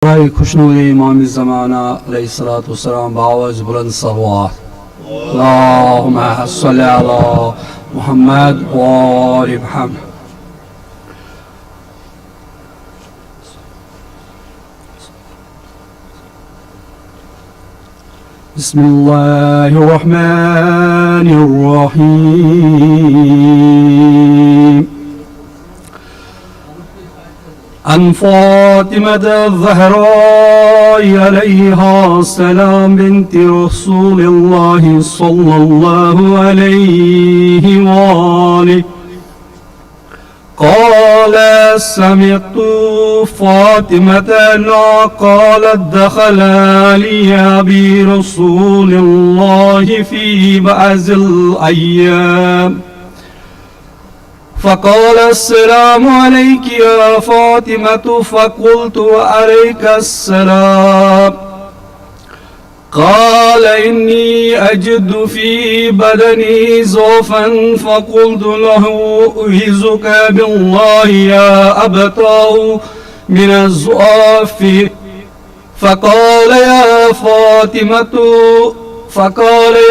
खुशनूर इमाम ज़माना अलैहिस्सलातु वस्सलाम बावज़ बुलंद सलवात अल्लाहुम्मा सल्लि अला मुहम्मद व आलि मुहम्मद। बिस्मिल्लाहिर रहमानिर रहीम। عن فاطمة الزهراء عليها السلام بنت رسول الله صلى الله عليه وآله قال سمعت فاطمة قالت دخل علي أبي رسول الله في بعض الأيام فقال السلام عليك يا فاطمة فقلت وعليك السلام قال إني أجد في بدني ضعفا فقلت له أعيذك بالله يا أبتاه من الضعف فقال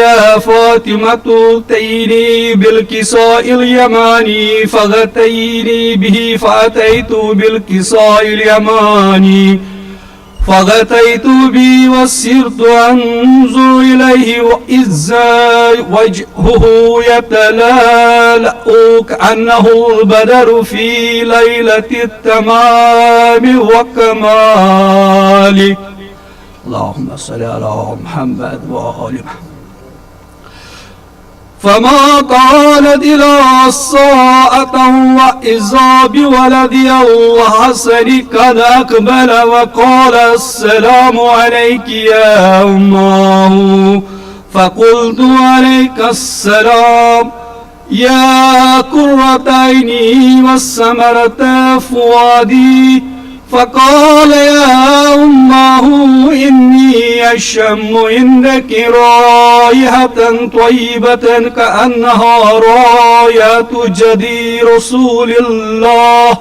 يا فاطمة ائتيني بالكساء اليماني فغتيني به فأتيت بالكساء اليماني فغتيت به وسرت أنظر إليه وإذا وجهه يتلألأ كأنه البدر في ليلة التمام وكمال. اللهم صل على محمد وآل محمد. فما قالت إلا الساعة وإذا بولدي الحسن قد أقبل وقال السلام عليك يا أماه فقلت عليك السلام يا قرة عيني والثمرة فؤادي فقال يا أماه إني أشم عندك رائحة طيبة كأنها راية جدي رسول الله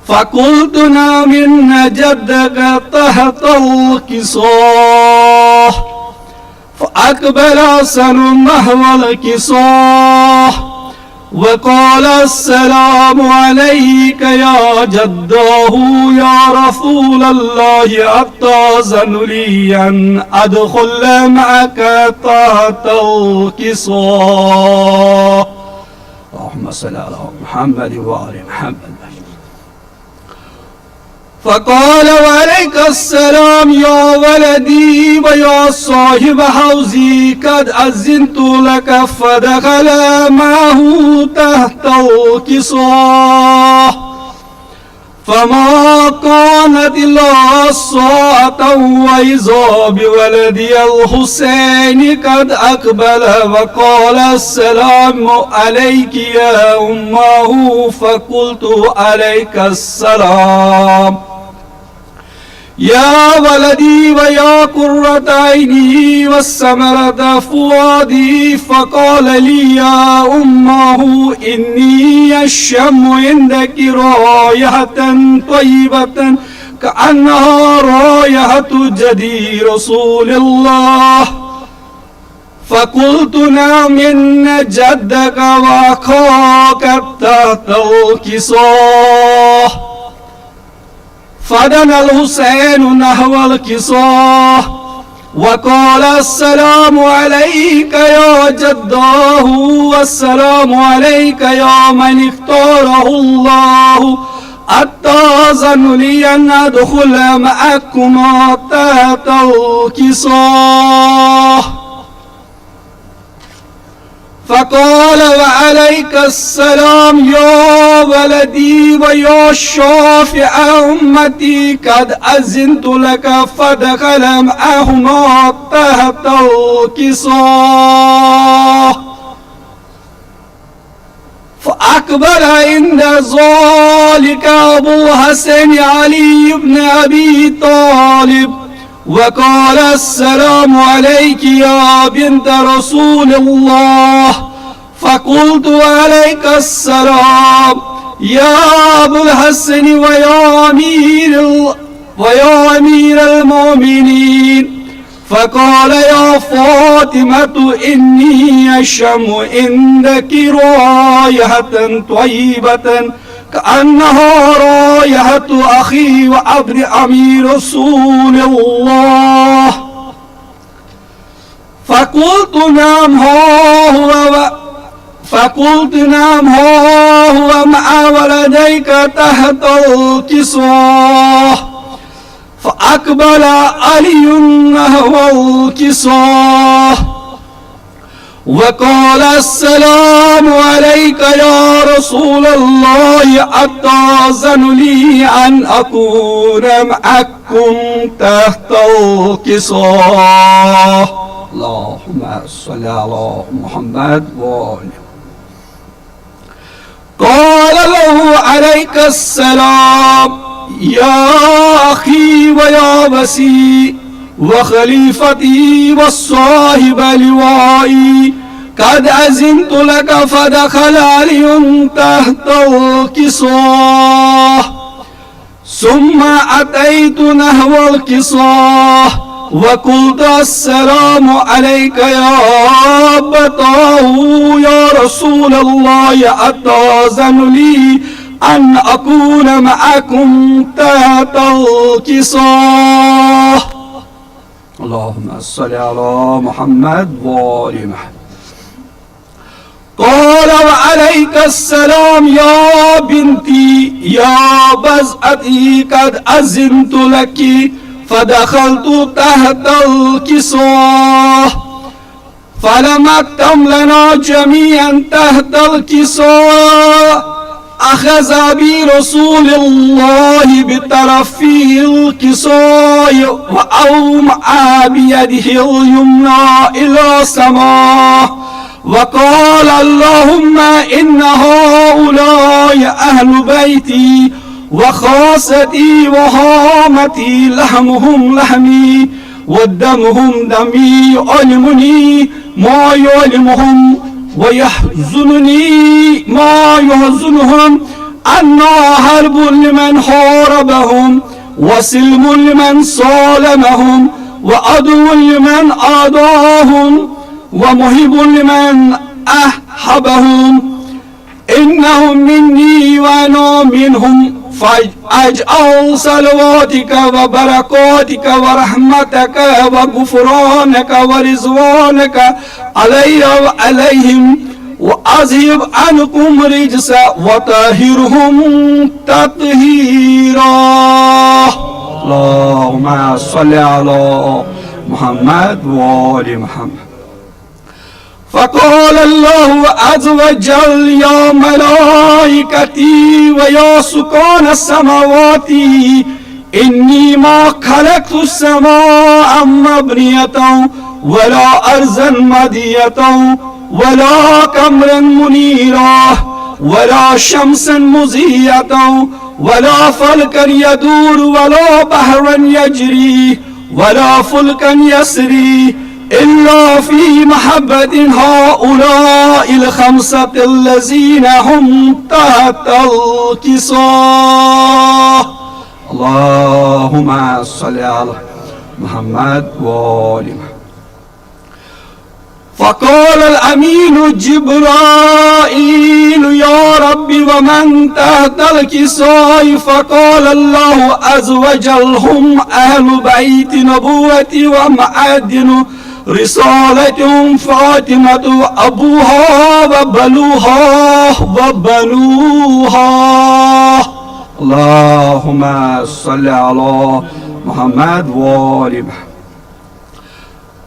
فقلت نعم إن جدك تحت الكساء فأقبل حسن نحو الكساء وقال السلام عليك يا جداه يا رسول الله أتأذن لي أن أدخل معك تحت الكساء. اللهم صل على محمد وآل محمد. فقال وعليك السلام يا ولدي ويا صاحب حوزي قد أذنت لك فدخل معه تحت الكساء فما كانت إلا الساعة وإذا بولدي الحسين قد أقبل وقال السلام عليك يا أماه فقلت عليك السلام يا ولدي ويا قرة عيني والثمرة فؤادي فقال لي يا أماه إني أشم عندك رائحة طيبة كأنها رايحة جدي رسول الله فقلت نعم إن جدك وأخاك تحت الكساء فدنا الحسين نحو الكساء وقال السلام عليك يا جداه والسلام عليك يا من اختاره الله أتأذن لي أن أدخل معكما تحت الكساء فقال وعليك السلام يا ولدي ويا شافع أمتي قد أذنت لك فدخل معهما تحت الكساء فأقبل عند ذلك أبو الحسن علي بن أبي طالب وقال السلام عليك يا بنت رسول الله فقلت عليك السلام يا أبو الحسن ويا أمير ويا أمير المؤمنين. فقال يا فاطمة إني أشم عندك رائحة طيبة كأنها رائحة أخي وعبد عمي رسول الله. فقلت نعم ها هو مع ولديك تحت الكسوة. فأقبل علي نحو الكسوة وقال السلام عليك يا رسول الله أتأذن لي أن أكون معكم تحت الكسوة. اللهم صل على محمد وآله. قال له عليك السلام يا أخي ويا وسي وخليفتي والصاحب لوائي قد أذنت لك. فدخل علي تحت الكسوة ثم أتيت نحو الكسوة وقلت السلام عليك يا أبتاه يا رسول الله أتأذن لي أن أكون معكم تحت الكسوة. اللهم صل على محمد وآل محمد. قال وعليك السلام يا بنتي يا بزعتي قد أذنت لك. فدخلت تحت الكسوة فلما اكتملنا جميعا تحت الكسوة أخذ برسول الله بطرف الكسوة وأومأ بيده اليمنى إلى السماء وقال اللهم إن هؤلاء أهل بيتي وخاصتي وهامتي لحمهم لحمي ودمهم دمي يؤلمني ما يؤلمهم ويحزنني ما يحزنهم أنا حرب لمن حاربهم وسلم لمن صالمهم وعدو لمن عاداهم ومحب لمن أحبهم. إنهم مني وأنا منهم فاجعل صلواتك وبركاتك ورحمتك وغفرانك ورضوانك علي وعليهم وأذهب عنكم رجس وطهرهم تطهيرا. اللهم صل على محمد وآل محمد. فقال الله عز وجل يا ملائكتي ويا سكان السماوات إني ما خلقت السماء مبنية ولا أرضا مدية ولا قمرا منيرا ولا شمسا مضيئة ولا فلكا يدور ولا بحرا يجري ولا فلكا يسري إلا في محبة هؤلاء الخمسة الذين هم تحت الكسوة. اللهم صل على محمد وآل محمد. فقال الأمين جبرائيل يا رب ومن تحت الكسوة؟ فقال الله عز وجل هم أهل بيت نبوتي ومعادن رسالتهم فاطمة وأبوها وبنوها. اللهم صل على محمد وآل محمد.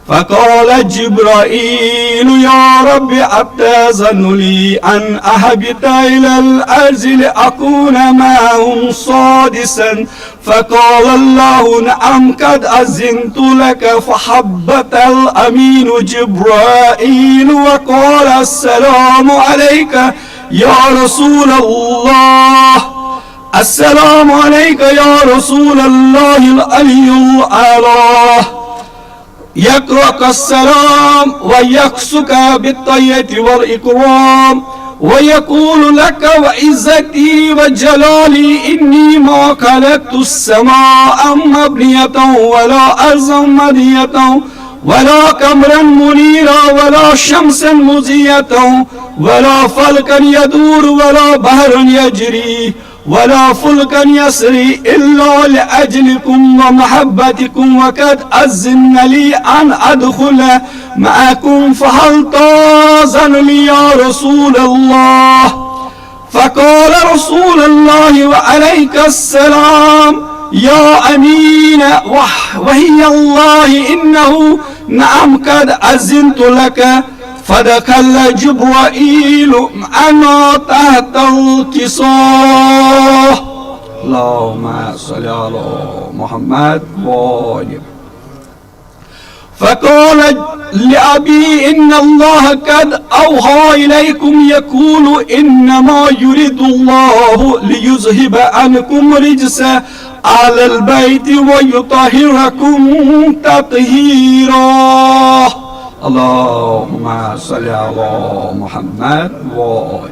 فقال جبرائيل يا رب أتأذن لي أن أهبط إلى الأرض لأكون معهم سادسا؟ فقال الله نعم قد أذنت لك. فحبط الأمين جبرائيل وقال السلام عليك يا رسول الله. السلام عليك يا رسول الله العلي الأعلى. يقرأك السلام ويكسك بالطية والإكرام ويقول لك وعزتي وجلالي إني ما خلقت السماء مبنية ولا أرضا مدية ولا قمرا منيرا ولا شمسا مزية ولا فلكا يدور ولا بحر يجري ولا فلكا يسري إلا لأجلكم ومحبتكم وقد أذن لي أن أدخل معكم فهل تأذن لي يا رسول الله؟ فقال رسول الله وعليك السلام يا أمين وهي الله إنه نعم قد أذنت لك. فدخل جبرائيل معنا تحت الكساء. اللهم صل على محمد وآله. فقال لأبي إن الله قد أوحى إليكم يقول إنما يريد الله ليذهب عنكم رجس على البيت ويطهركم تطهيرا. اللهم صل على محمد وآله.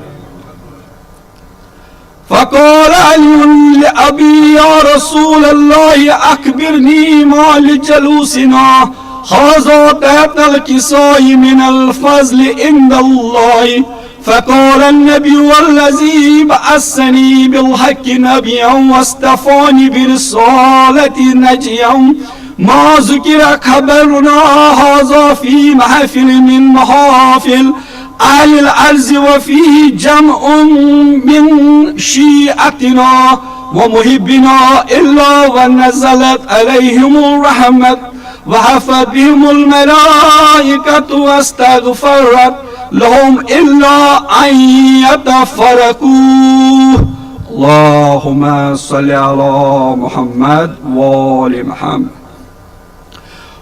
فقال علي لأبي يا رسول الله أخبرني ما لجلوسنا هذا تحت الكساء من الفضل عند الله. فقال النبي والذي بعثني بالحق نبيا واصطفاني برسالة نجيا ما ذكر خبرنا هذا في محفل من محافل أهل الأرض وفيه جمع من شيعتنا ومحبنا إلا ونزلت عليهم الرحمة وحفت بهم الملائكة واستغفرت لهم إلا أن يتفرقوا. اللهم صل على محمد وآل محمد.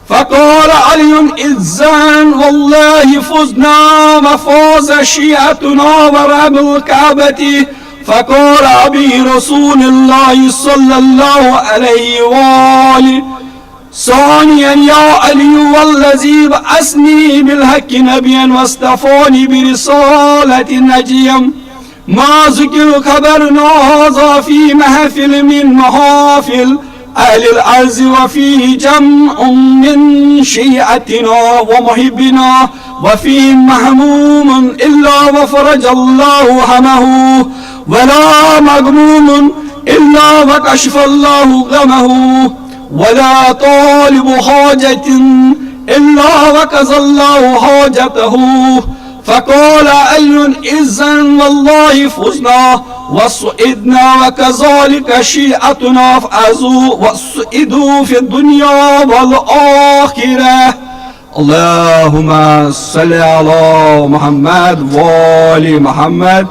فقال علي إذن والله فزنا وفاز شيعتنا ورب الكعبة. فقال أبي رسول الله صلى الله عليه وآله ثانيا يا علي والذي بعثني بالحق نبيا واصطفاني برسالة نجيا ما ذكر خبرنا هذا في محفل من محافل أهل الأرض وفيه جمع من شيعتنا ومحبنا وفيه مهموم إلا وفرج الله همه ولا مغموم إلا وكشف الله غمه ولا طالب حاجة إلا وكذا الله حاجته. فقال أي إذن والله فزنا وصعدنا وكذلك شيعتنا فازوا وصعدوا في الدنيا والآخرة. اللهم صل على محمد وآل محمد.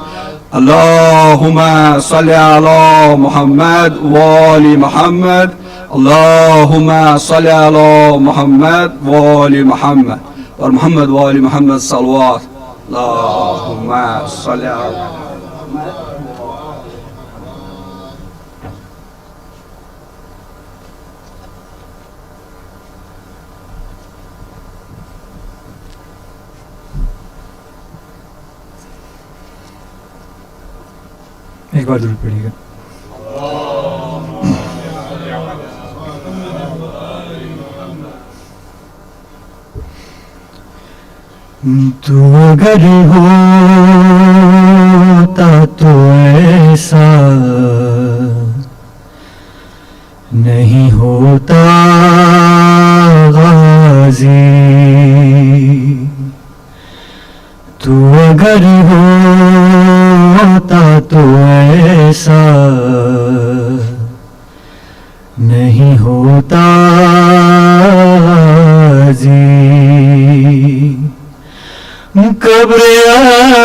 اللهم صل على محمد وآل محمد. اللهم صل على محمد وآل محمد ومحمد وآل محمد صلوات. اللهم صل على محمد. एक बार जरूर पढ़िएगा. तू अगर होता तो ऐसा नहीं होता गाजी. तू अगर होता तो ऐसा नहीं होता गाजी. कब्र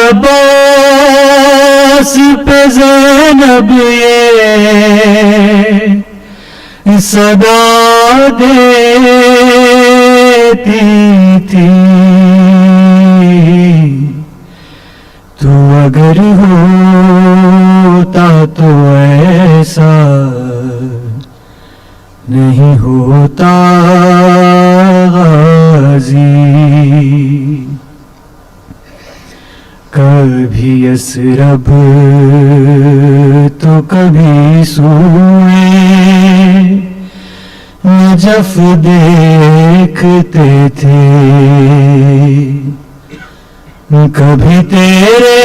अब्बास पे ज़ैनब ये सदा देती थी. तू अगर होता तो ऐसा नहीं होता गाजी. कभी یسرب تو کبھی سوئے نجف دیکھتے تھے، کبھی تیرے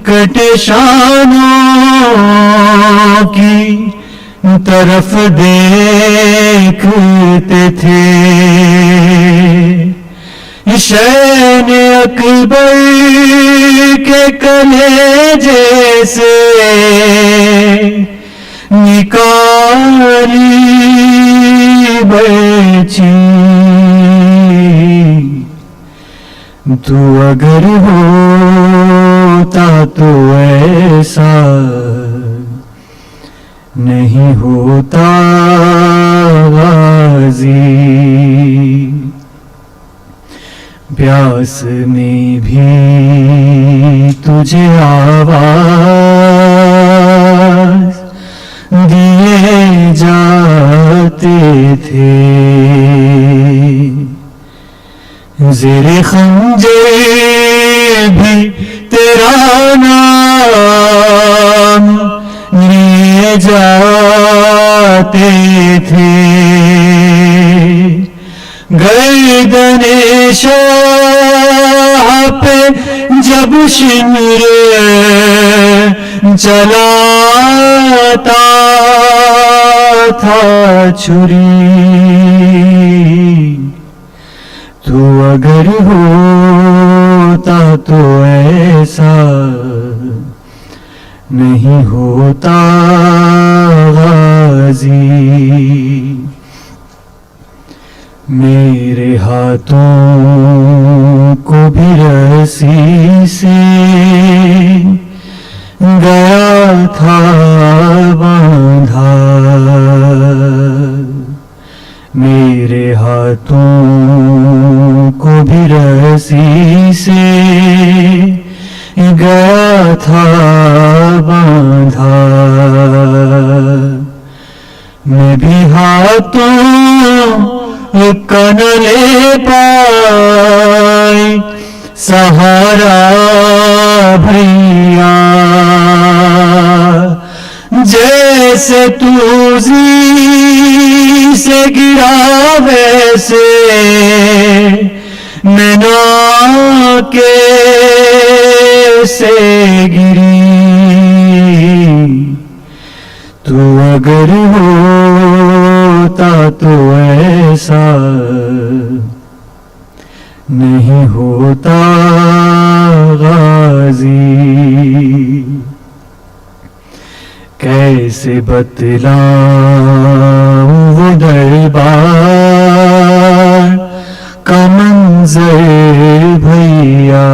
کٹے شانوں کی طرف دیکھتے تھے، شین اکبر کے کلیجے سے نکالی برچی، تو اگر ہوتا تو ایسا نہیں ہوتا غازی، پیاس میں بھی تجھے آواز دیے جاتے تھے، زیر خنجر بھی تیرا نام لیے جاتے تھے، گردن شاہ پہ جب شمر چلاتا تھا چھری، تو اگر ہوتا تو ایسا نہیں ہوتا غازی، میرے ہاتھوں کو بھی رسی سے گیا تھا باندھا، میرے ہاتھوں کو بھی رسی سے گیا تھا باندھا، میں بھی ہاتھوں کا نہ لے پائی سہارا بھیا، جیسے تو زی سے گرا ویسے میں نہ کے سے گری، تو اگر ہوتا تو ایسا نہیں ہوتا غازی، کیسے بتلاؤں وہ دربار کا منظر بھیا،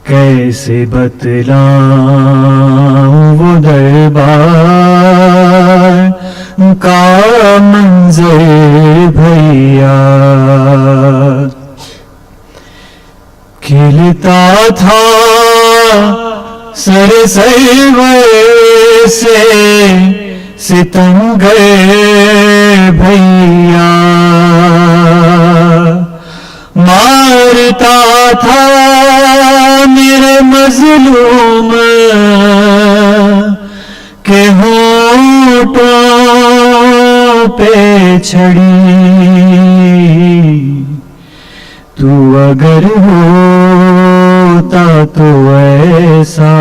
کیسے بتلاؤں وہ دربار کا منظر بھیا، کھلتا تھا سر سرور سے ستمگر بھیا، مارتا تھا میرے مظلوم کے ہونٹوں پہ چھڑی، تو اگر ہوتا تو ایسا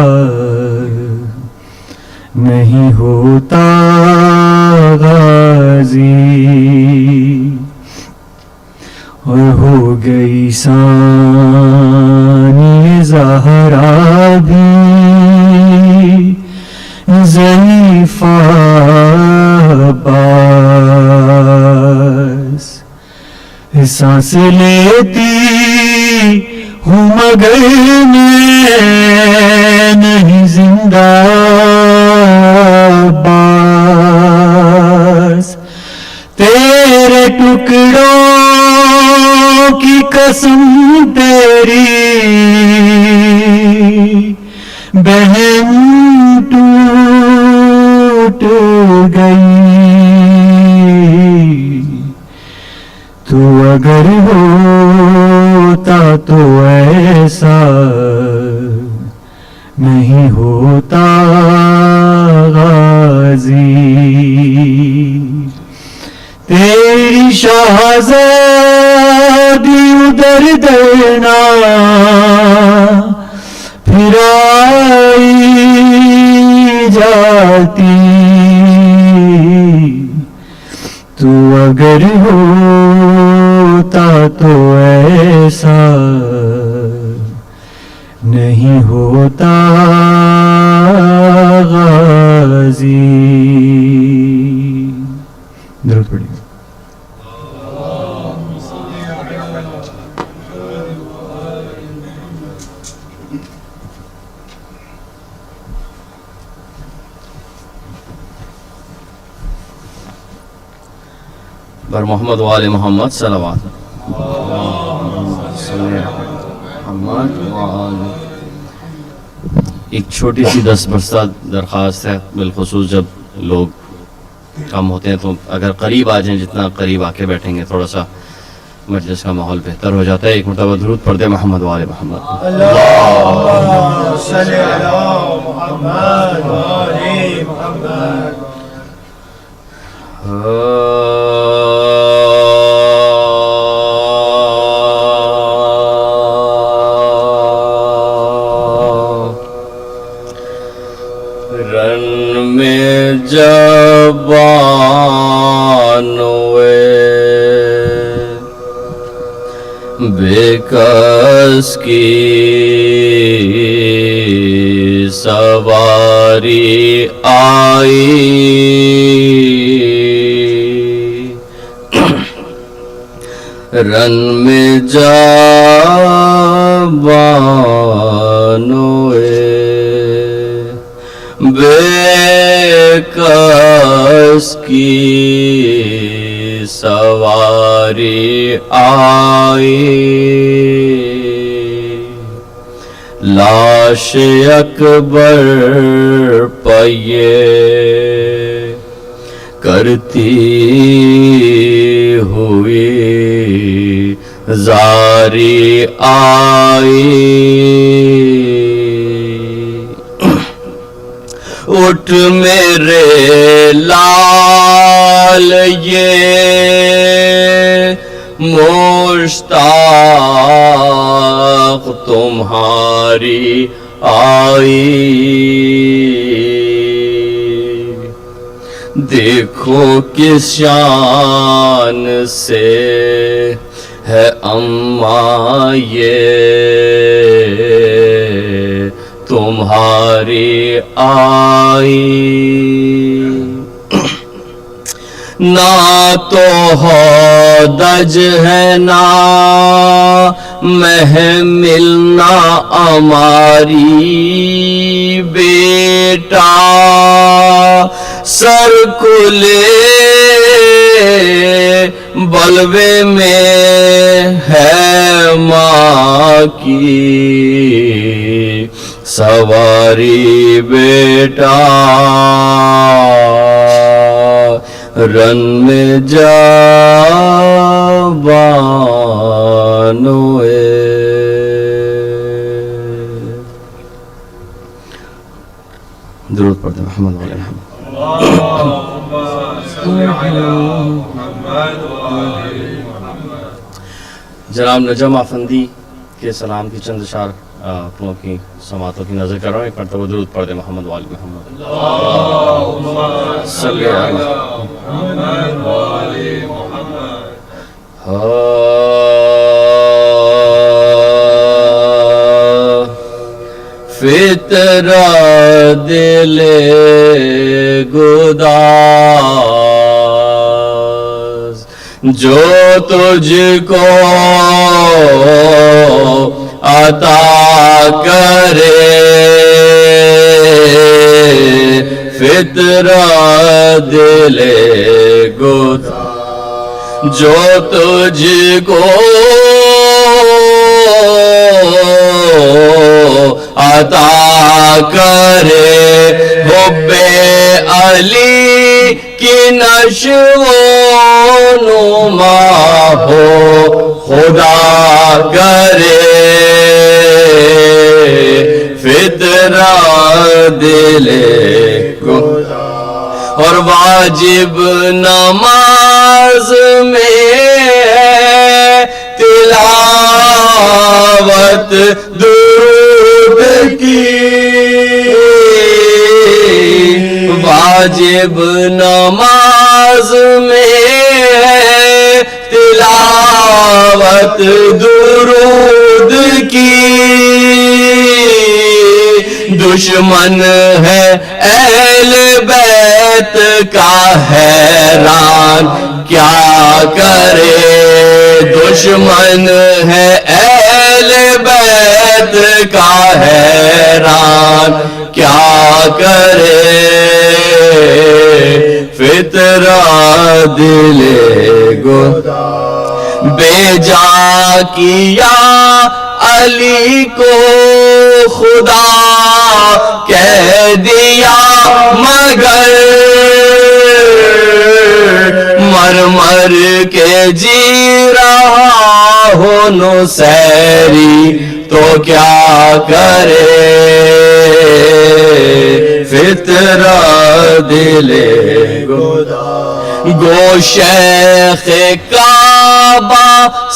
نہیں ہوتا غازی، اور ہو گئی ثانی زہرا بھی ضعیفہ باس، سانس لیتی ہوں مگر میں نہیں زندہ باس، تیرے ٹکڑوں کی قسم تیری بہن ٹوٹ گئی، تو اگر ہوتا تو تیری شہزادی ادھر درنا پھر آئی جاتی، تو اگر ہوتا تو ایسا نہیں ہوتا غازی. درود پڑھیے. بر محمد وآل محمد صلوات. محمد ایک چھوٹی سی 10 برسہ درخواست ہے، بالخصوص جب لوگ کم ہوتے ہیں تو اگر قریب آ جائیں، جتنا قریب آ کے بیٹھیں گے تھوڑا سا مجلس کا ماحول بہتر ہو جاتا ہے. ایک مرتبہ درود پڑھ دے محمد وآل محمد. اللهم صل على محمد وآل محمد. رن میں جبان ہوئے بے کس کی سواری آئی، رن میں جبان ہوئے بے کس کی سواری آئی، لاش اکبر پئیے کرتی ہوئی زاری آئی. اٹھ میرے لال یہ مشتاق تمہاری آئی، دیکھو کس شان سے ہے اماں یہ تمہاری آئی، نہ تو ہودج ہے نہ محمل نہ ہماری بیٹا، سر کھلے بلوے میں ہے ماں کی سواری بیٹا، رن میں جوان ہوئے. درود پڑھتے محمد وآل محمد. جناب نجم افندی کے سلام کی چند اشعار اپنوں کی سماعتوں کی نظر کر رہا ہوں. ایک مرتبہ درود پڑھ دے محمد وآل محمد. صلی اللہ علیہ فطرہ دل گداز جو تجھ کو عطا کرے، فطرہ دل گداز جو تجھ کو عطا کرے، حب علی کی نشو و نما ہو خدا کرے، فطرہ دل کو اور واجب نماز میں ہے تلاوت درود کی، واجب نماز میں ہے تلاوت درود کی، دشمن ہے اہل بیت کا حیران کیا کرے، دشمن ہے اہل بیت کا حیران کیا کرے، فطرہ دل گدا بیجا کیا علی کو خدا کہہ دیا، مگر مر مر کے جی رہا ہو نصیری تو کیا کرے، فطرہ دل گدا گو شیخ کعبہ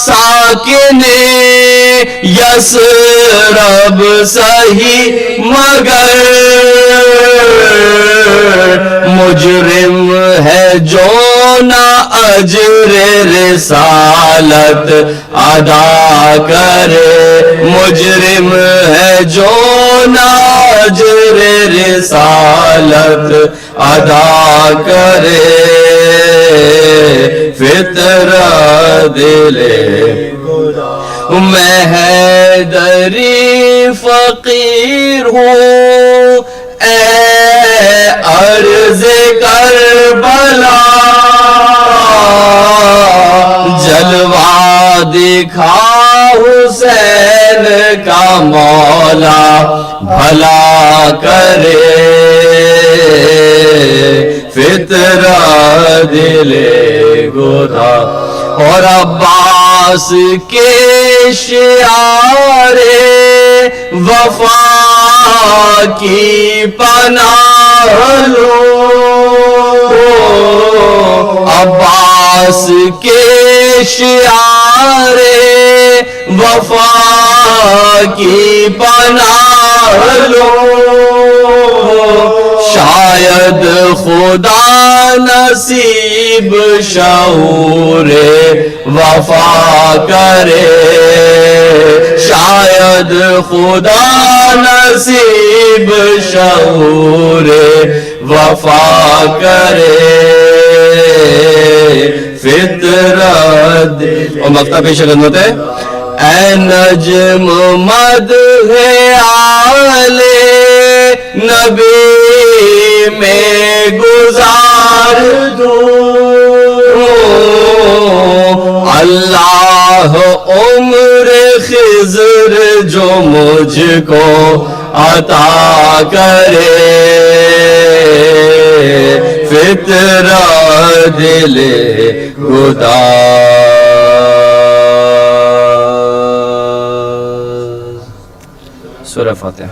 ساکن یثرب سہی، مگر مجرم ہے جو نہ اجر رسالت ادا کرے، مجرم ہے جو نہ اجر رسالت ادا کرے، فطرہ دل گدا میں حیدری فقیر ہوں اے عرض کربلا، جلوہ دکھا حسین کا مولا بھلا کرے، فطرہ دل گدا اور عباس کے شعار وفا کی پناہ لو، عباس کے شعار وفا کی پناہ لو، شاید خدا نصیب شعور وفا کرے، شاید خدا نصیب شعور وفا کرے، فطرہ دل اور مقطع پیش خدمت ہے، اے نجم مدح آل نبی میں گزار دوں، اللہ عمر خضر جو مجھ کو عطا کرے، فطرہ دل گدا سورہ فاتحہ۔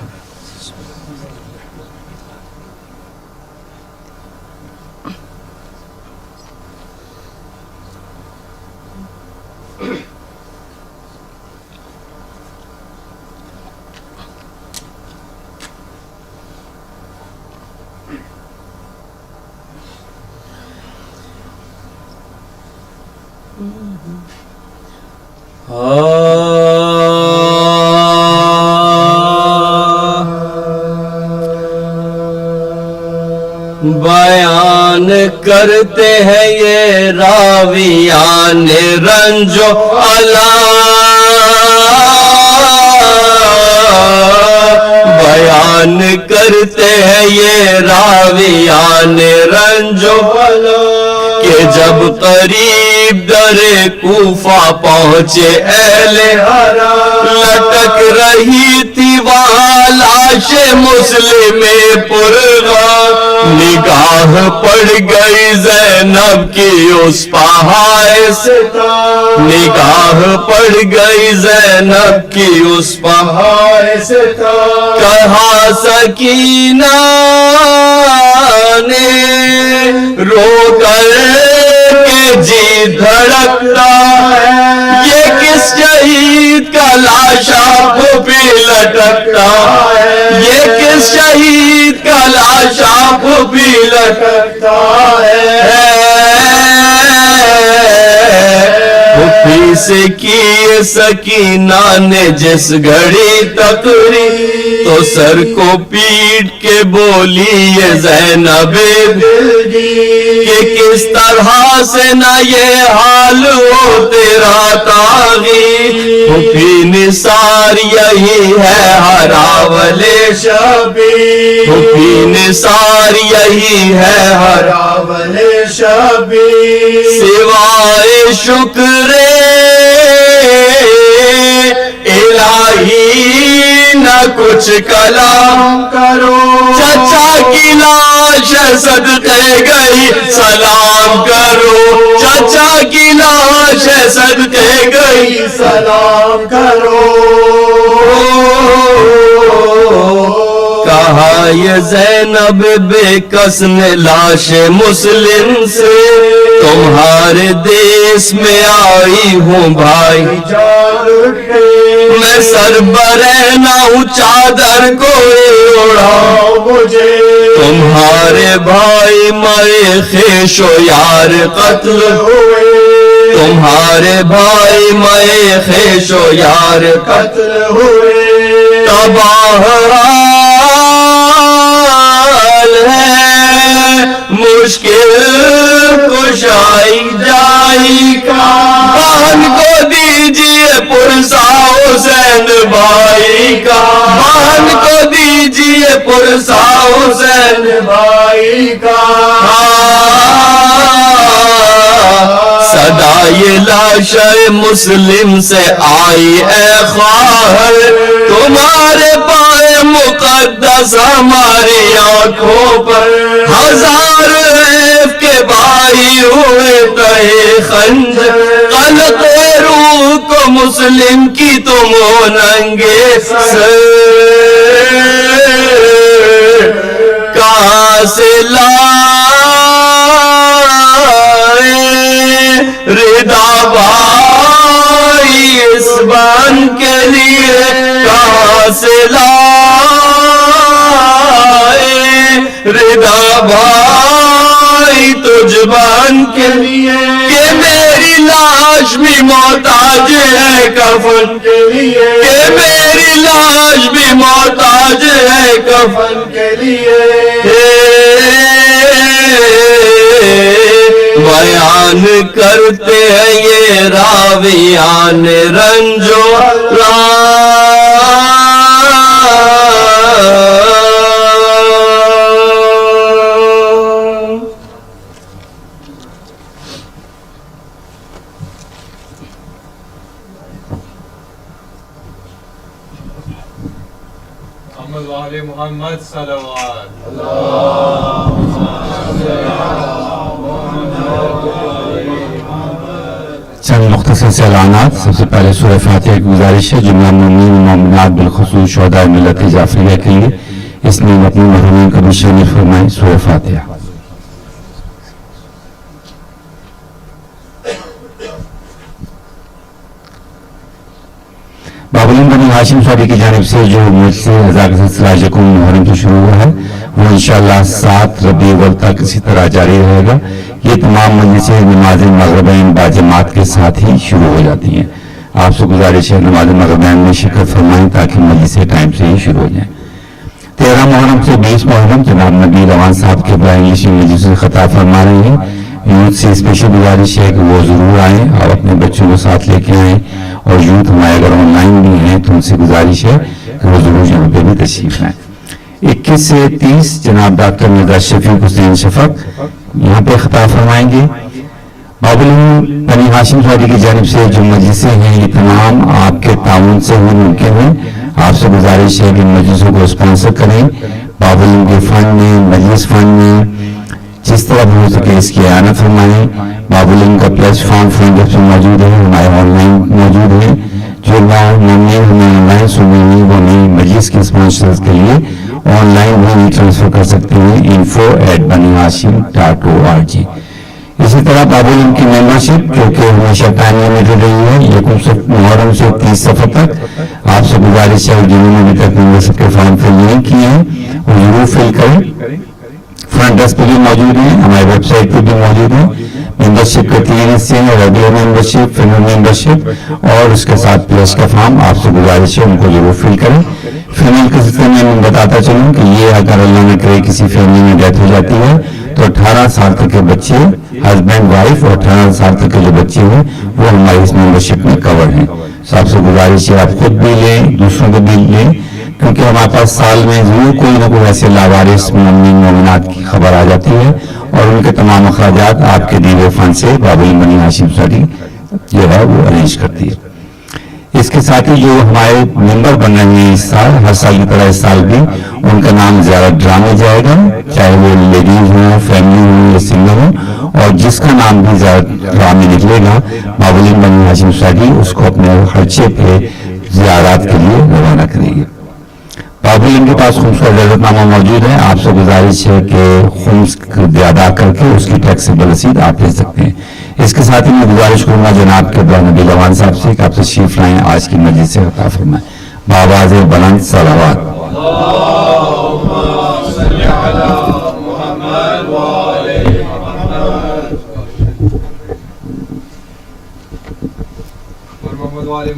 بیان کرتے ہیں یہ راویان رنج و الا، بیان کرتے ہیں یہ راویان رنج و الا کہ جب قریب قریب در کوفہ پہنچے اہل حرم، لٹک رہی تھی وہاں لاش مسلم پرغم، نگاہ پڑ گئی زینب کی اس پہائے ستم، نگاہ پڑ گئی زینب کی اس پہائے ستم، کہا سکینہ نے رو کر کے جی دھڑکتا ہے، یہ کس شہید کا لاشا پھوپھی لٹکتا ہے، یہ کس شہید کا لاشا پھوپھی لٹکتا ہے، پھوپھی سے کی سکینہ نے جس گھڑی تقریر، تو سر کو پیٹ کے بولی یہ زینب دلگیر، کہ کس طرح سے نہ یہ حال ہو تیرا تاغیر، پھوپھی نثار یہی ہے ہراول شبیر، پھوپھی نثار یہی ہے ہراول شبیر، سوائے شکر الہی نہ کچھ کلام کرو، چچا کی لاش صدقے گئی سلام کرو، چچا کی لاش صدقے گئی سلام کرو، کہا یہ زینب بے کس نے لاش مسلم سے، تمہارے دیس میں آئی ہوں بھائی جان اٹھے، میں سر برہنہ ہوں چادر کوئی اڑاؤ مجھے، تمہارے بھائی مرے خیش و یار قتل ہوئے، تمہارے بھائی مرے خیش و یار قتل ہوئے، تباہ حال ہے مشکل کشائی جائی کا، بہن کو دیجئے پرسا حسین بھائی کا، بہن کو دیجئے پرسا حسین بھائی کا، صدائے لاش مسلم سے آئی اے خواہر، تمہارے پائے مقدس ہماری آنکھوں پر، ہزار ریف کے بھائی ہوئے تہے خنجر، قلق روح کو مسلم کی تم ہو ننگے سر، کہاں سے ردا بھائی اس بان کے لیے، کہاں سے لائے ردا بھائی تجھ بان کے لیے، کہ میری لاش بھی محتاج ہے کفن کے لیے، کہ میری لاش بھی محتاج ہے کفن کے لیے، بیان کرتے ہیں یہ راویان رنج و محمد صلوات چند مختصر سے اعلانات۔ سب سے پہلے سورہ فاتحہ کی گزارش ہے جملہ مومنین و مومنات بالخصوص شہداء ملت جعفریہ کے لیے، اس میں اپنی محرومین کو بھی شامل فرمائیں۔ سورہ فاتحہ۔ بابلین بنی ہاشم صاحب کی جانب سے جو مجلس ہزار کا سلسلہ یکم محرم سے شروع ہوا ہے وہ انشاءاللہ 7 ربیع الاول تک اسی طرح جاری رہے گا۔ یہ تمام مجلسیں نماز مغربین باجماعت کے ساتھ ہی شروع ہو جاتی ہیں۔ آپ سے گزارش ہے نماز مغربین میں شرکت فرمائیں تاکہ مجلسیں ٹائم سے ہی شروع ہو جائیں۔ 13 محرم سے 20 محرم جناب نبیل اوان صاحب کے انگلش مجلس سے خطاب فرما رہے ہیں۔ یوتھ سے اسپیشل گزارش ہے کہ وہ ضرور آئیں اور اپنے بچوں کو ساتھ لے کے آئیں، اور یوتھ ہمارے اگر آن لائن بھی ہیں تو ان سے گزارش ہے کہ وہ ضرور یہاں پہ بھی تشریف لائیں۔ 21 سے 30 جناب ڈاکٹر مرزا شفیق حسین شفق یہاں پہ خطاب فرمائیں گے، بابل بنی ہاشم سعودی کی جانب سے جو مجلسیں ہیں یہ تمام آپ کے تعاون سے ہی ممکن ہیں. آپ سے گزارش ہے کہ مجلسوں کو اسپانسر کریں. بابل کے فنڈ میں مجلس فنڈ میں جس طرح بھی ہو سکے اس کی اعانت فرمائیں. بابل کا پلیٹ فارم فرینڈ موجود ہے, ہمارے آن لائن موجود ہیں. جو ہمیں آن لائن سن رہے ہیں وہ ہمیں مجلس کے اسپانسرز کے لیے آن لائن بھی ٹرانسفر کر سکتے ہیں info@banihashim.org. اسی طرح بابل کی ممبرشپ جو کہ ہمیشہ ٹائم لمیٹڈ رہی ہے, یہ محرم سے 30 صفر تک. آپ سے گزارش ہے جنہوں نے ابھی تک ممبرشپ کے فارم فل نہیں کیے ہیں وہ ضرور فل کریں. فرنٹ ڈیسک پہ بھی موجود ہیں, ہماری ویب سائٹ پہ بھی موجود ہیں. ممبرشپ کے 3 حصے ہیں, ریگولر ممبرشپ, فیمل ممبرشپ اور اس کے ساتھ پلس کا فارم. آپ سے گزارش ہے ان کو ضرور فل کریں. فیمل کے سلسلے میں بتاتا چلوں کہ یہ اگر اللہ نے کرے کسی فیملی میں ڈیتھ ہو جاتی ہے تو 18 سال تک کے بچے, ہسبینڈ وائف اور 18 سال تک کے جو بچے ہیں وہ ہماری اس ممبرشپ میں کور ہیں. آپ سے گزارش ہے آپ خود بھی لیں, دوسروں کو بھی لیں, کیونکہ ہمارے پاس سال میں ضرور کوئی نہ کوئی ایسے لاوارث مومنین مومنات کی خبر آ جاتی ہے اور ان کے تمام اخراجات آپ کے دیے فنڈ سے بابل بنی ہاشم سعودی جو ہے وہ ارینج کرتی ہے. اس کے ساتھ ہی جو ہمارے ممبر بن رہے ہیں اس سال, ہر سال کی طرح اس سال بھی ان کا نام زیارت ڈرا میں جائے گا, چاہے وہ لیڈیز ہوں, فیملی ہوں یا سنگل ہوں, اور جس کا نام بھی زیارت ڈرا میں نکلے گا بابل بنی ہاشم سعودی اس کو اپنے خرچے پہ زیارات کے لیے روانہ کرے گی. بابل کے پاس خمس کا اجازت نامہ موجود ہے. آپ سے گزارش ہے کہ خمس ادا کر کے اس کی ٹیکسیبل رسید آپ لے سکتے ہیں. اس کے ساتھ ہی میں گزارش کروں گا جناب کے نبیل اوان صاحب سے کہ آپ تشریف لائیں, آج کی مجلس سے عطا فرمائیں. بآواز بلند صلوات.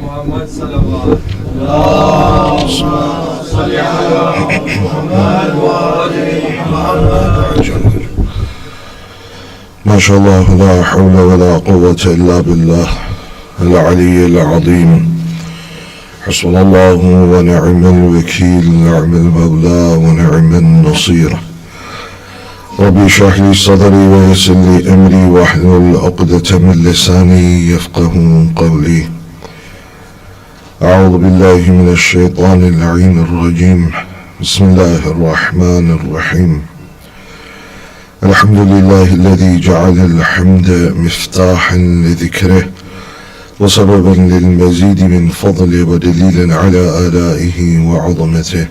محمد صلوات. ما شاء الله لا حول ولا قوة إلا بالله العلي العظيم. حسبنا الله ونعم الوكيل, نعم المولى ونعم النصير. ربي اشرح لي صدري ويسر لي أمري واحلل عقدة من لساني يفقه قولي. أعوذ بالله من الشيطان اللعين الرجيم. بسم الله الرحمن الرحيم. الحمد لله الذي جعل الحمد مفتاحا لذكره وسببا للمزيد من فضله ودليلا على آلائه وعظمته.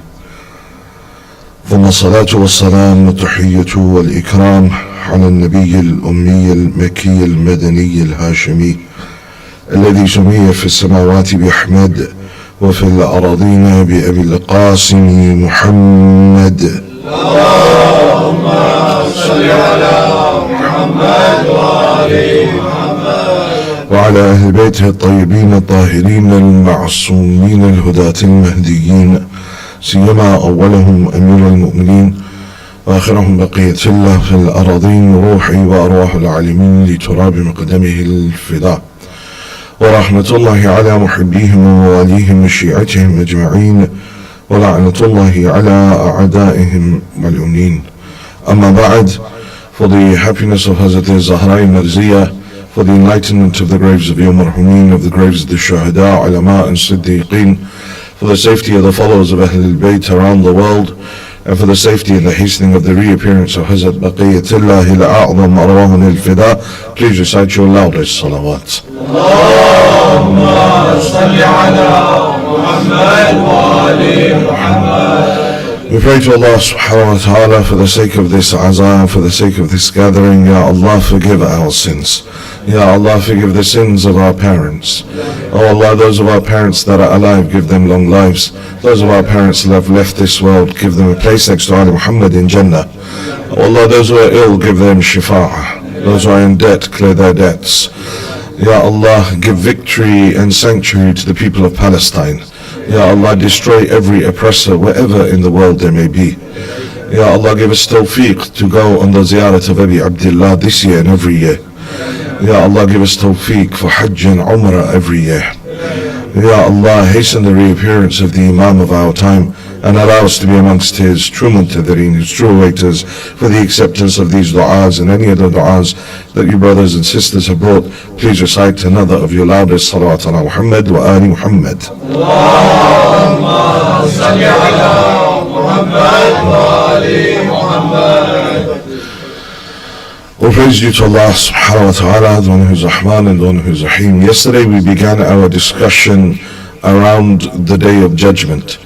ثم الصلاة والسلام والتحية والإكرام على النبي الأمي المكي المدني الهاشمي الذي سمي في السماوات بأحمد وفي الأراضين بأبي القاسم محمد. اللهم صل على محمد وآل محمد وعلى أهل بيته الطيبين الطاهرين المعصومين الهداة المهديين, سيما أولهم أمير المؤمنين وآخرهم بقية الله في الأراضين, روحي وأرواح العالمين لتراب مقدمه الفداء. ورحمة الله على محبيهم ومواليهم وشيعتهم أجمعين, ولعنة الله على أعدائهم ملعونين. أما بعد, for the happiness of Hazrat Zahra Marziyah, for the enlightenment of the graves of your marhumin, of the graves of the Shuhada, Ulama and Siddiqeen, for the safety of the followers of Ahl al-Bayt around the world, and for the safety and the hastening of the reappearance of Hazrat Baqiyatullah al-A'zam Arwahun al-Fida, please recite your loudest salawat. Allahumma salli ala Muhammad wa ali Muhammad. We pray to Allah subhanahu wa ta'ala for the sake of this azan, for the sake of this gathering. Ya Allah, forgive our sins. Ya Allah, forgive the sins of our parents. Oh Allah, those of our parents that are alive, give them long lives. Those of our parents that have left this world, give them a place next to Ali Muhammad in Jannah. Oh Allah, those who are ill, give them shifa'ah. Those who are in debt, clear their debts. Ya Allah, give victory and sanctuary to the people of Palestine. Ya Allah, destroy every oppressor wherever in the world there may be. Ya Allah, give us tawfiq to go on the ziyarat of Abi Abdullah this year and every year. Ya Allah, give us tawfiq for Hajj and Umrah every year. Ya Allah, hasten the reappearance of the Imam of our time and allow us to be amongst his true muntadhirin, his true waiters, for the acceptance of these du'as and any other du'as that you brothers and sisters have brought. Please recite another of your loudest salawat ala Muhammad wa ali Muhammad. Allahumma salli ala Muhammad wa ali Muhammad. All praise due to Allah subhanahu wa ta'ala, the one who's Rahman and the one who's Rahim. Yesterday we began our discussion around the Day of Judgment.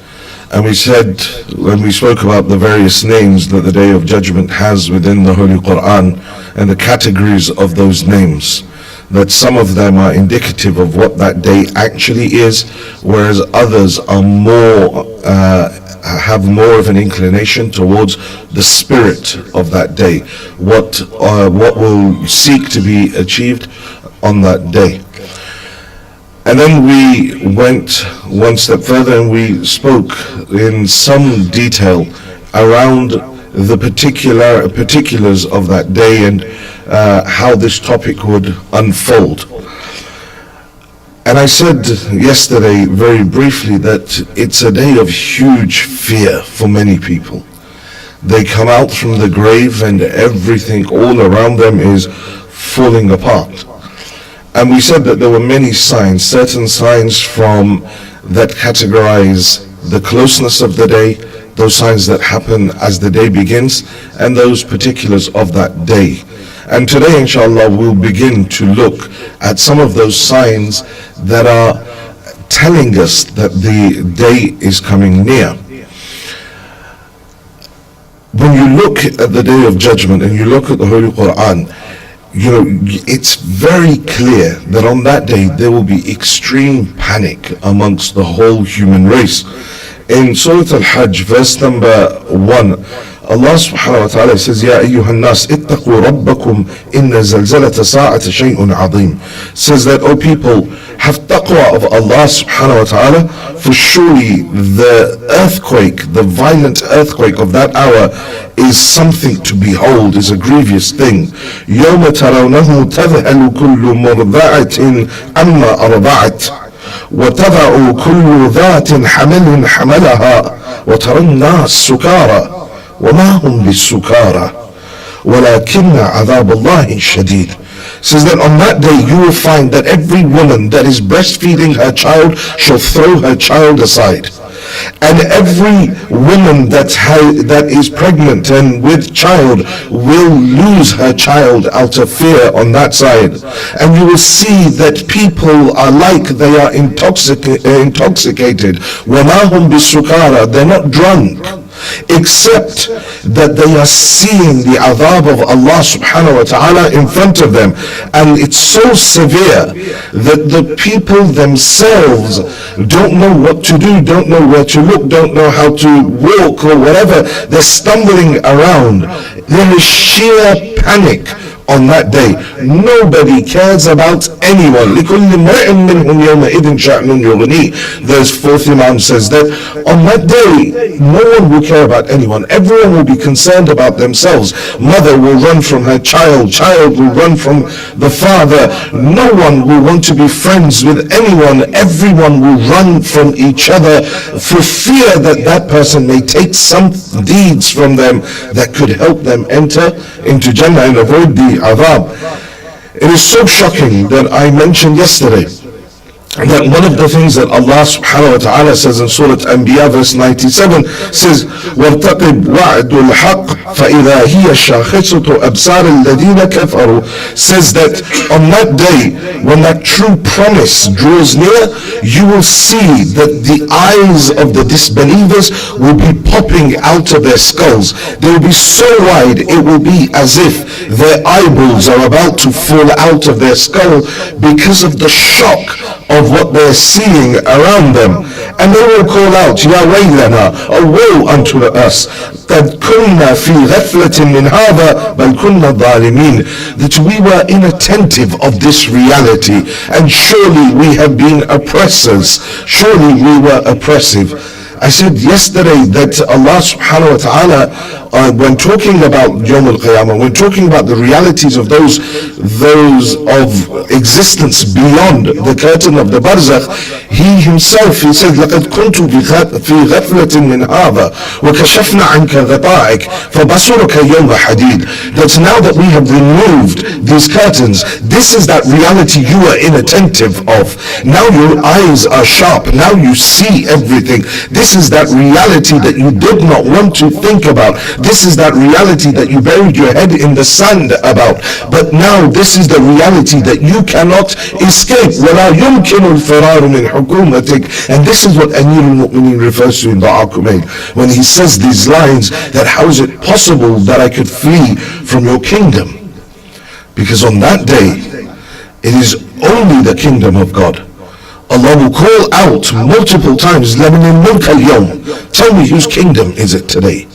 And we said, when we spoke about the various names that the Day of Judgment has within the Holy Quran and the categories of those names, that some of them are indicative of what that day actually is, whereas others are have more of an inclination towards the spirit of that day, what will seek to be achieved on that day. And then we went one step further and we spoke in some detail around the particulars of that day and how this topic would unfold. And I said yesterday very briefly that it's a day of huge fear for many people. They come out from the grave and everything all around them is falling apart. And we said that there were many signs, certain signs that categorize the closeness of the day, those signs that happen as the day begins, and those particulars of that day. And today, inshallah, we'll begin to look at some of those signs that are telling us that the day is coming near. When you look at the Day of Judgment and you look at the Holy Quran, you know, it's very clear that on that day there will be extreme panic amongst the whole human race. In Surah Al-Hajj, verse number 1, Allah subhanahu wa ta'ala says, Ya ayyuhan nas, ittaqu rabbakum inna zalzalata sa'ata shay'un azim. Says that, O people, have taqwa of Allah subhanahu wa ta'ala, for surely the earthquake, the violent earthquake of that hour is something to behold, is a grievous thing. يَوْمَ تَرَوْنَهُ تَذْهَلُ كُلُّ مُرْضَعَةٍ عَمَّا أَرْضَعَتْ وتضع كل ذات حمل حملها وترى الناس سكارى وما هم بالسكارى ولكن عذاب الله شديد. Says that on that day you will find that every woman that is breastfeeding her child shall throw her child aside, and every woman that is pregnant and with child will lose her child out of fear on that side. And you will see that people are like they are intoxicated. وَمَا هُمْ بِالسُّكَارَى, they're not drunk, except that they are seeing the adhab of Allah subhanahu wa ta'ala in front of them. And it's so severe that the people themselves don't know what to do, don't know where to look, don't know how to walk or whatever. They're stumbling around. There is sheer panic on that day. Nobody cares about anyone. There's fourth Imam says that on that day no one will care about anyone. Everyone will be concerned about themselves. Mother will run from her child, child will run from the father. No one will want to be friends with anyone. Everyone will run from each other for fear that that person may take some deeds from them that could help them enter into Jannah and avoid the adhab. It is so shocking that I mentioned yesterday that one of the things that Allah subhanahu wa ta'ala says in Surah Anbiya verse 97 says, وَارْتَقِبْ وَعْدُ الْحَقِّ فَإِذَا هِيَ شَاخِصُةُ أَبْصَارِ الَّذِينَ كَفَرُوا. Says that on that day when that true promise draws near, you will see that the eyes of the disbelievers will be popping out of their skulls. They will be so wide it will be as if their eyeballs are about to fall out of their skull because of the shock of what they're seeing around them. And they will call out, Ya waylana, a woe unto us, قَدْ كُنَّا فِي غَفْلَةٍ مِّنْ هَذَا بَلْ كُنَّا ظَالِمِينَ, that we were inattentive of this reality, and surely we have been oppressors, surely we were oppressive. I said yesterday that Allah subhanahu wa ta'ala, when talking about Yawm al-Qiyamah, when talking about the realities of those of existence beyond the curtain of the barzakh, he himself, he said, لَقَدْ كُنْتُ فِي غَفْلَةٍ مِّنْ هَذَا وَكَشَفْنَا عَنْكَ غَطَائِكَ فَبَصُرُكَ يَوْمَ حَدِيدٍ. That now that we have removed these curtains, this is that reality you are inattentive of. Now your eyes are sharp, now you see everything. This is that reality that you did not want to think about. This is that reality that you buried your head in the sand about. But now this is the reality that you cannot escape. وَلَا يُمْكِنُ الْفِرَارُ مِنْ حُكُومَتِكَ. And this is what Amir al-Mu'mineen refers to in Dua Kumail, when he says these lines, that how is it possible that I could flee from your kingdom? Because on that day, it is only the kingdom of God. Allah will call out multiple times, لَمِنِ الْمُلْكَ الْيَوْمِ. Tell me whose kingdom is it today?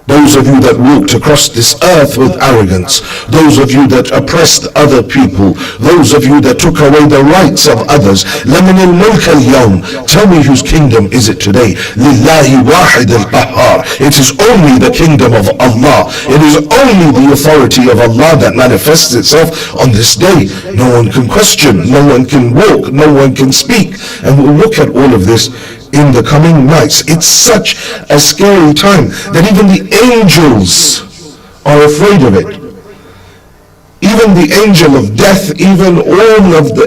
Those of you that walked across this earth with arrogance, those of you that oppressed other people, those of you that took away the rights of others, لَمِنِ الْمُلْكَ الْيَوْمِ. Tell me whose kingdom is it today? لِلَّهِ وَاحِدِ الْقَهَّارِ. It is only the kingdom of Allah. It is only the authority of Allah that manifests itself on this day. No one can question, no one can walk, no one can speak. And we'll look at all of this in the coming nights. It's such a scary time that even the angels are afraid of it. Even the angel of death, even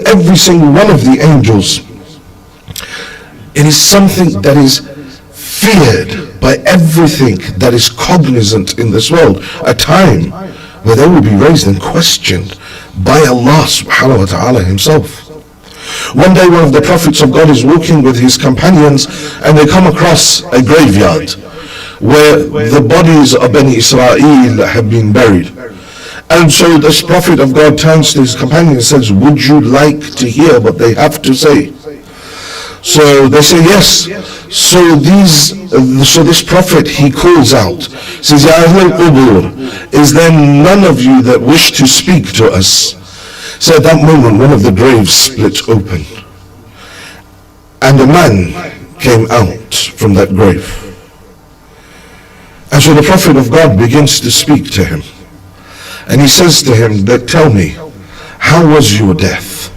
every single one of the angels. It is something that is feared by everything that is cognizant in this world. A time where they will be raised and questioned by Allah subhanahu wa ta'ala himself. One day one of the prophets of God is walking with his companions, and they come across a graveyard where the bodies of Bani Israel have been buried. And so this prophet of God turns to his companion and says, would you like to hear what they have to say? So they say yes. So this prophet, he calls out, says, Ya Ahl al-Qubur, is there none of you that wish to speak to us? So at that moment, one of the graves split open, and a man came out from that grave. And so the prophet of God begins to speak to him, and he says to him that, tell me, how was your death?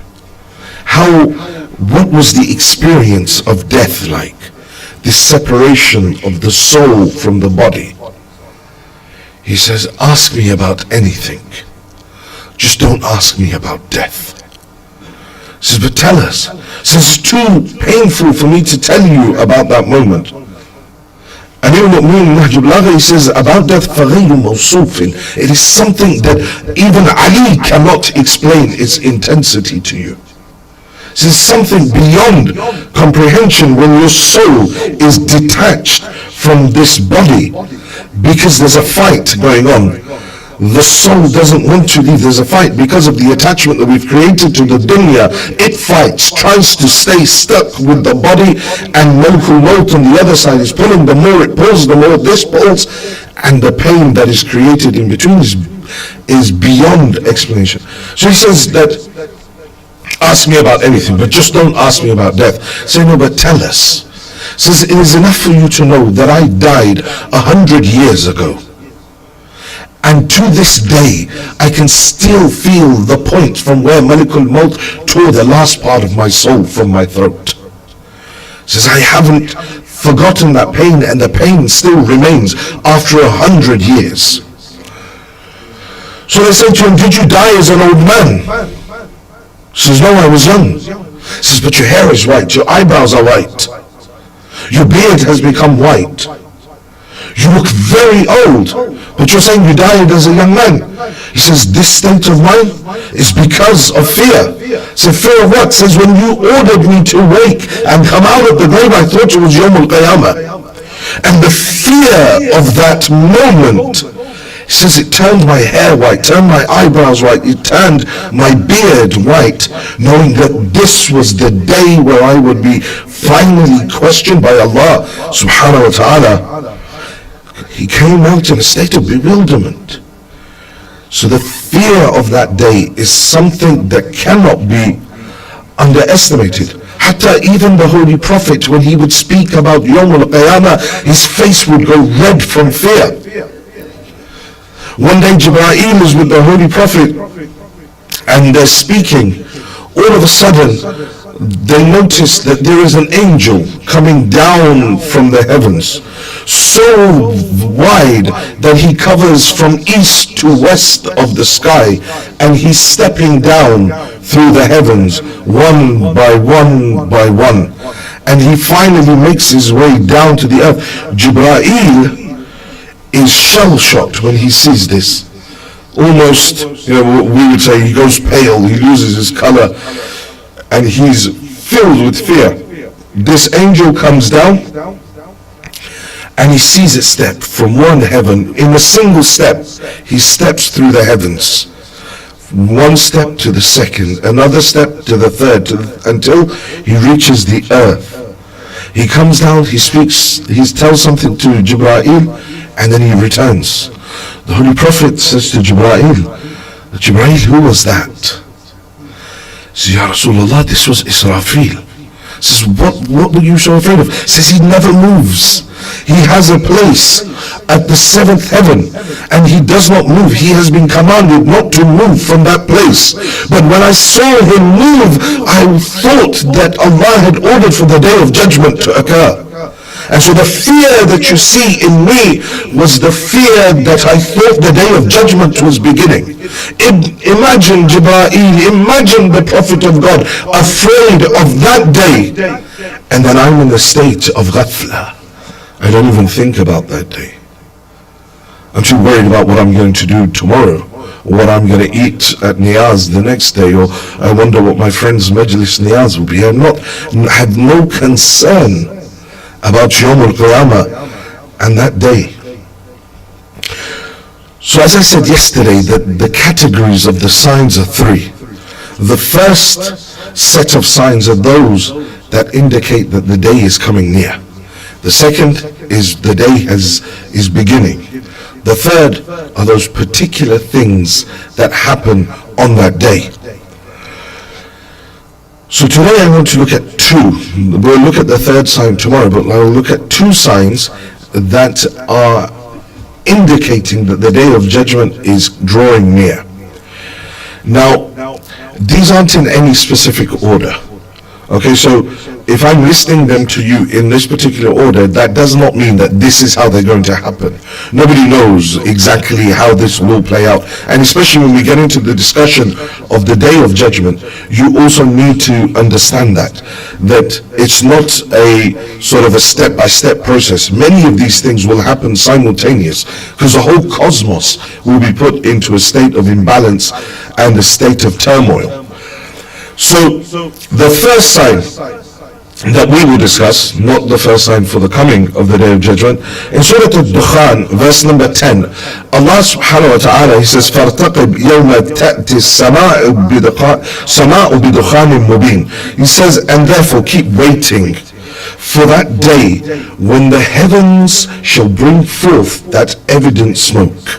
What was the experience of death like? The separation of the soul from the body. He says, ask me about anything. Just don't ask me about death. He says, but tell us. Since it's too painful for me to tell you about that moment. And he says about death, it is something that even Ali cannot explain its intensity to you. This is something beyond comprehension when your soul is detached from this body because there's a fight going on. The soul doesn't want to leave. There's a fight because of the attachment that we've created to the dunya. It fights, tries to stay stuck with the body, and Malkul Maut on the other side is pulling. The more it pulls, the more this pulls, and the pain that is created in between is beyond explanation. So he says that, ask me about anything, but just don't ask me about death. Say, no, but tell us. Says, it is enough for you to know that I died 100 years ago. And to this day, I can still feel the point from where Malikul Maut tore the last part of my soul from my throat. Says, I haven't forgotten that pain, and the pain still remains after 100 years. So they said to him, did you die as an old man? Says, no, I was young. Says, but your hair is white, your eyebrows are white, your beard has become white. You look very old, but you're saying you died as a young man. He says, this state of mine is because of fear. So fear of what? Says, when you ordered me to wake and come out of the grave, I thought it was Yawm al-Qiyamah. And the fear of that moment, he says, it turned my hair white, turned my eyebrows white, it turned my beard white, knowing that this was the day where I would be finally questioned by Allah subhanahu wa ta'ala. He came out in a state of bewilderment. So the fear of that day is something that cannot be underestimated. Hatta even the Holy Prophet, when he would speak about Yawm al-Qiyamah, his face would go red from fear. One day Jibreel is with the Holy Prophet and they're speaking. All of a sudden they notice that there is an angel coming down from the heavens, so wide that he covers from east to west of the sky, and he's stepping down through the heavens one by one by one, and he finally makes his way down to the earth. Jibreel is shell-shocked when he sees this. Almost, we would say he goes pale, he loses his color, and he's filled with fear. This angel comes down and he sees it step from one heaven. In a single step, he steps through the heavens. One step to the second, another step to the third, until he reaches the earth. He comes down, he speaks, he tells something to Jibreel, and then he returns. The Holy Prophet says to Jibreel, who was that? He says, Ya Rasulullah, this was Israfil. He says, what were you so afraid of? He says, he never moves. He has a place at the seventh heaven, and he does not move. He has been commanded not to move from that place. But when I saw him move, I thought that Allah had ordered for the day of judgment to occur. And so the fear that you see in me was the fear that I thought the day of judgment was beginning. Imagine Jibreel, imagine the Prophet of God afraid of that day, and then I'm in the state of ghafla. I don't even think about that day. I'm too worried about what I'm going to do tomorrow, or what I'm going to eat at Niyaz the next day, or I wonder what my friend's Majlis Niyaz will be. I have no concern about Yawm al-Qiyamah and that day. So as I said yesterday, that the categories of the signs are three. The first set of signs are those that indicate that the day is coming near. The second is the day is beginning. The third are those particular things that happen on that day. So today I want to look at two. We'll look at the third sign tomorrow, but I will look at two signs that are indicating that the day of judgment is drawing near. Now, these aren't in any specific order. Okay, so if I'm listing them to you in this particular order, that does not mean that this is how they're going to happen. Nobody knows exactly how this will play out. And especially when we get into the discussion of the day of judgment, you also need to understand that it's not a sort of a step-by-step process. Many of these things will happen simultaneous, because the whole cosmos will be put into a state of imbalance and a state of turmoil. So the first sign that we will discuss, not the first sign for the coming of the day of judgment, in Surah Al-Dukhan, verse number 10, Allah subhanahu wa ta'ala, he says, فَارْتَقِبْ يَوْمَ تَأْتِ السَّمَاءُ بِدُخَانٍ مُبِينٍ. He says, and therefore keep waiting for that day when the heavens shall bring forth that evident smoke,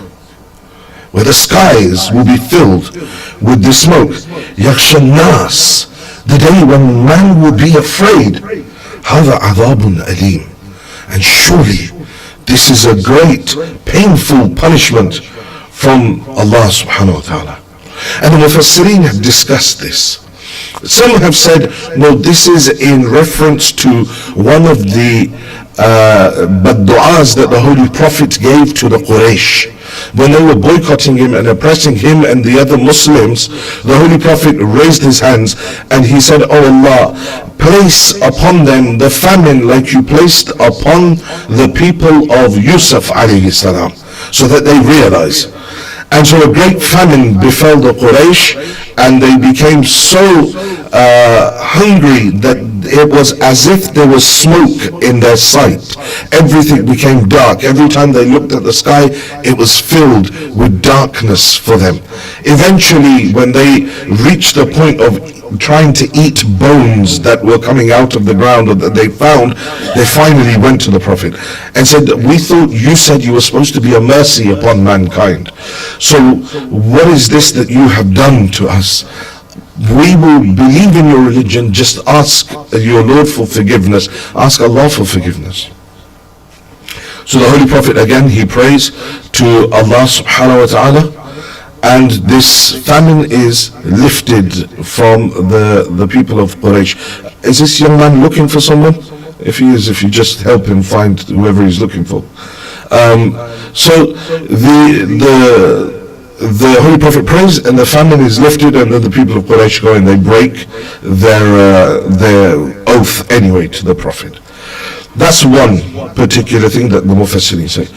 where the skies will be filled with the smoke. يَخْشَى النَّاسِ, the day when man will be afraid. هَذَا عَذَابٌ أَلِيمٌ, and surely this is a great painful punishment from Allah subhanahu wa ta'ala. And the Mufassirin have discussed this. Some have said, no, this is in reference to one of the du'as that the Holy Prophet gave to the Quraysh. When they were boycotting him and oppressing him and the other Muslims, the Holy Prophet raised his hands and he said, Oh Allah, place upon them the famine like you placed upon the people of Yusuf alayhi salam, so that they realize. And so a great famine befell the Quraysh, and they became so hungry that it was as if there was smoke in their sight. Everything became dark. Every time they looked at the sky, it was filled with darkness for them. Eventually, when they reached the point of trying to eat bones that were coming out of the ground or that they found, they finally went to the Prophet and said, we thought you said you were supposed to be a mercy upon mankind. So what is this that you have done to us? we will believe in your religion, just ask your Lord for forgiveness, ask Allah for forgiveness. So the Holy Prophet again, he prays to Allah subhanahu wa ta'ala, and this famine is lifted from the people of Quraysh. Is this young man looking for someone? If he is, if you just help him find whoever he's looking for. So the Holy Prophet prays, and the famine is lifted, and then the people of Quraysh go and they break their oath anyway to the Prophet. That's one particular thing that the Mufassirin say.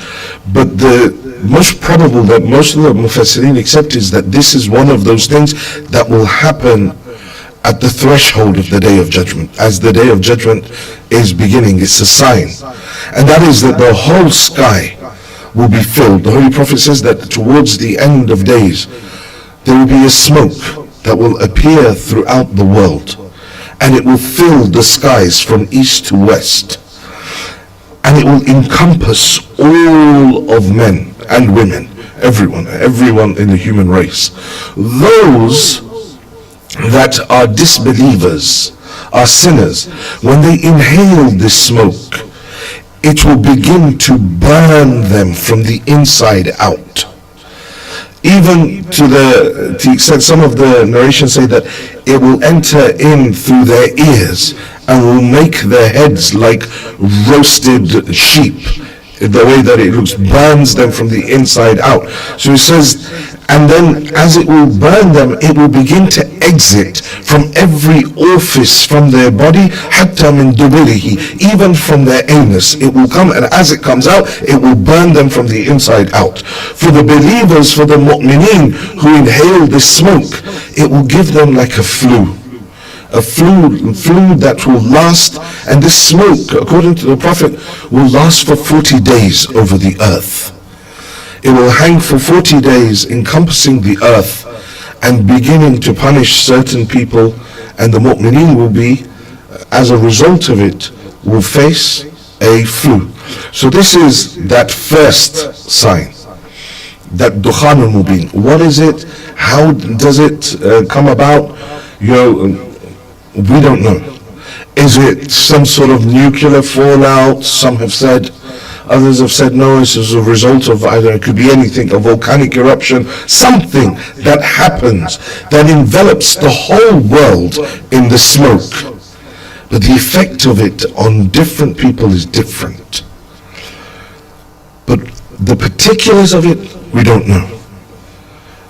But the most probable that most of the Mufassirin accept is that this is one of those things that will happen at the threshold of the Day of Judgment. As the Day of Judgment is beginning, it's a sign. And that is that the whole sky will be filled. The Holy Prophet says that towards the end of days, there will be a smoke that will appear throughout the world, and it will fill the skies from east to west, and it will encompass all of men and women, everyone in the human race. Those that are disbelievers, are sinners, when they inhale this smoke, it will begin to burn them from the inside out. Even to the extent some of the narrations say that it will enter in through their ears and will make their heads like roasted sheep. The way that it looks burns them from the inside out. So he says, and then as it will burn them, it will begin to exit from every orifice from their body, hatta min duburihi, even from their anus. It will come, and as it comes out, it will burn them from the inside out. For the believers, for the mu'mineen who inhale this smoke, it will give them like a flu that will last, and this smoke, according to the Prophet, will last for 40 days over the earth. It will hang for 40 days encompassing the earth and beginning to punish certain people, and the mu'mineen will be, as a result of it, will face a flu. So this is that first sign, that Dukhan al-Mubin. What is it? How does it come about? We don't know. Is it some sort of nuclear fallout? Some have said. Others have said no, it's as a result of either, it could be anything, a volcanic eruption, something that happens that envelops the whole world in the smoke. But the effect of it on different people is different. But the particulars of it, we don't know.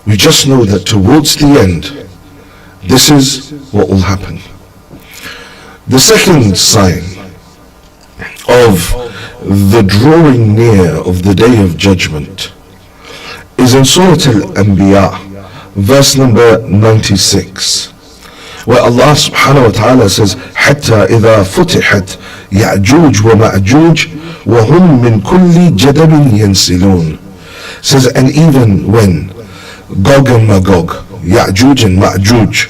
We just know that towards the end, this is what will happen. The second sign of the drawing near of the Day of Judgment is in Surah Al-Anbiya, verse number 96, where Allah subhanahu wa ta'ala says, حَتَّى إِذَا فُتِحَتْ يَعْجُوجْ وَمَعْجُوجْ وَهُمْ مِنْ كُلِّ جَدَبٍ يَنْسِلُونَ. Says, and even when Gog and Magog, Ya'juj and Ma'juj,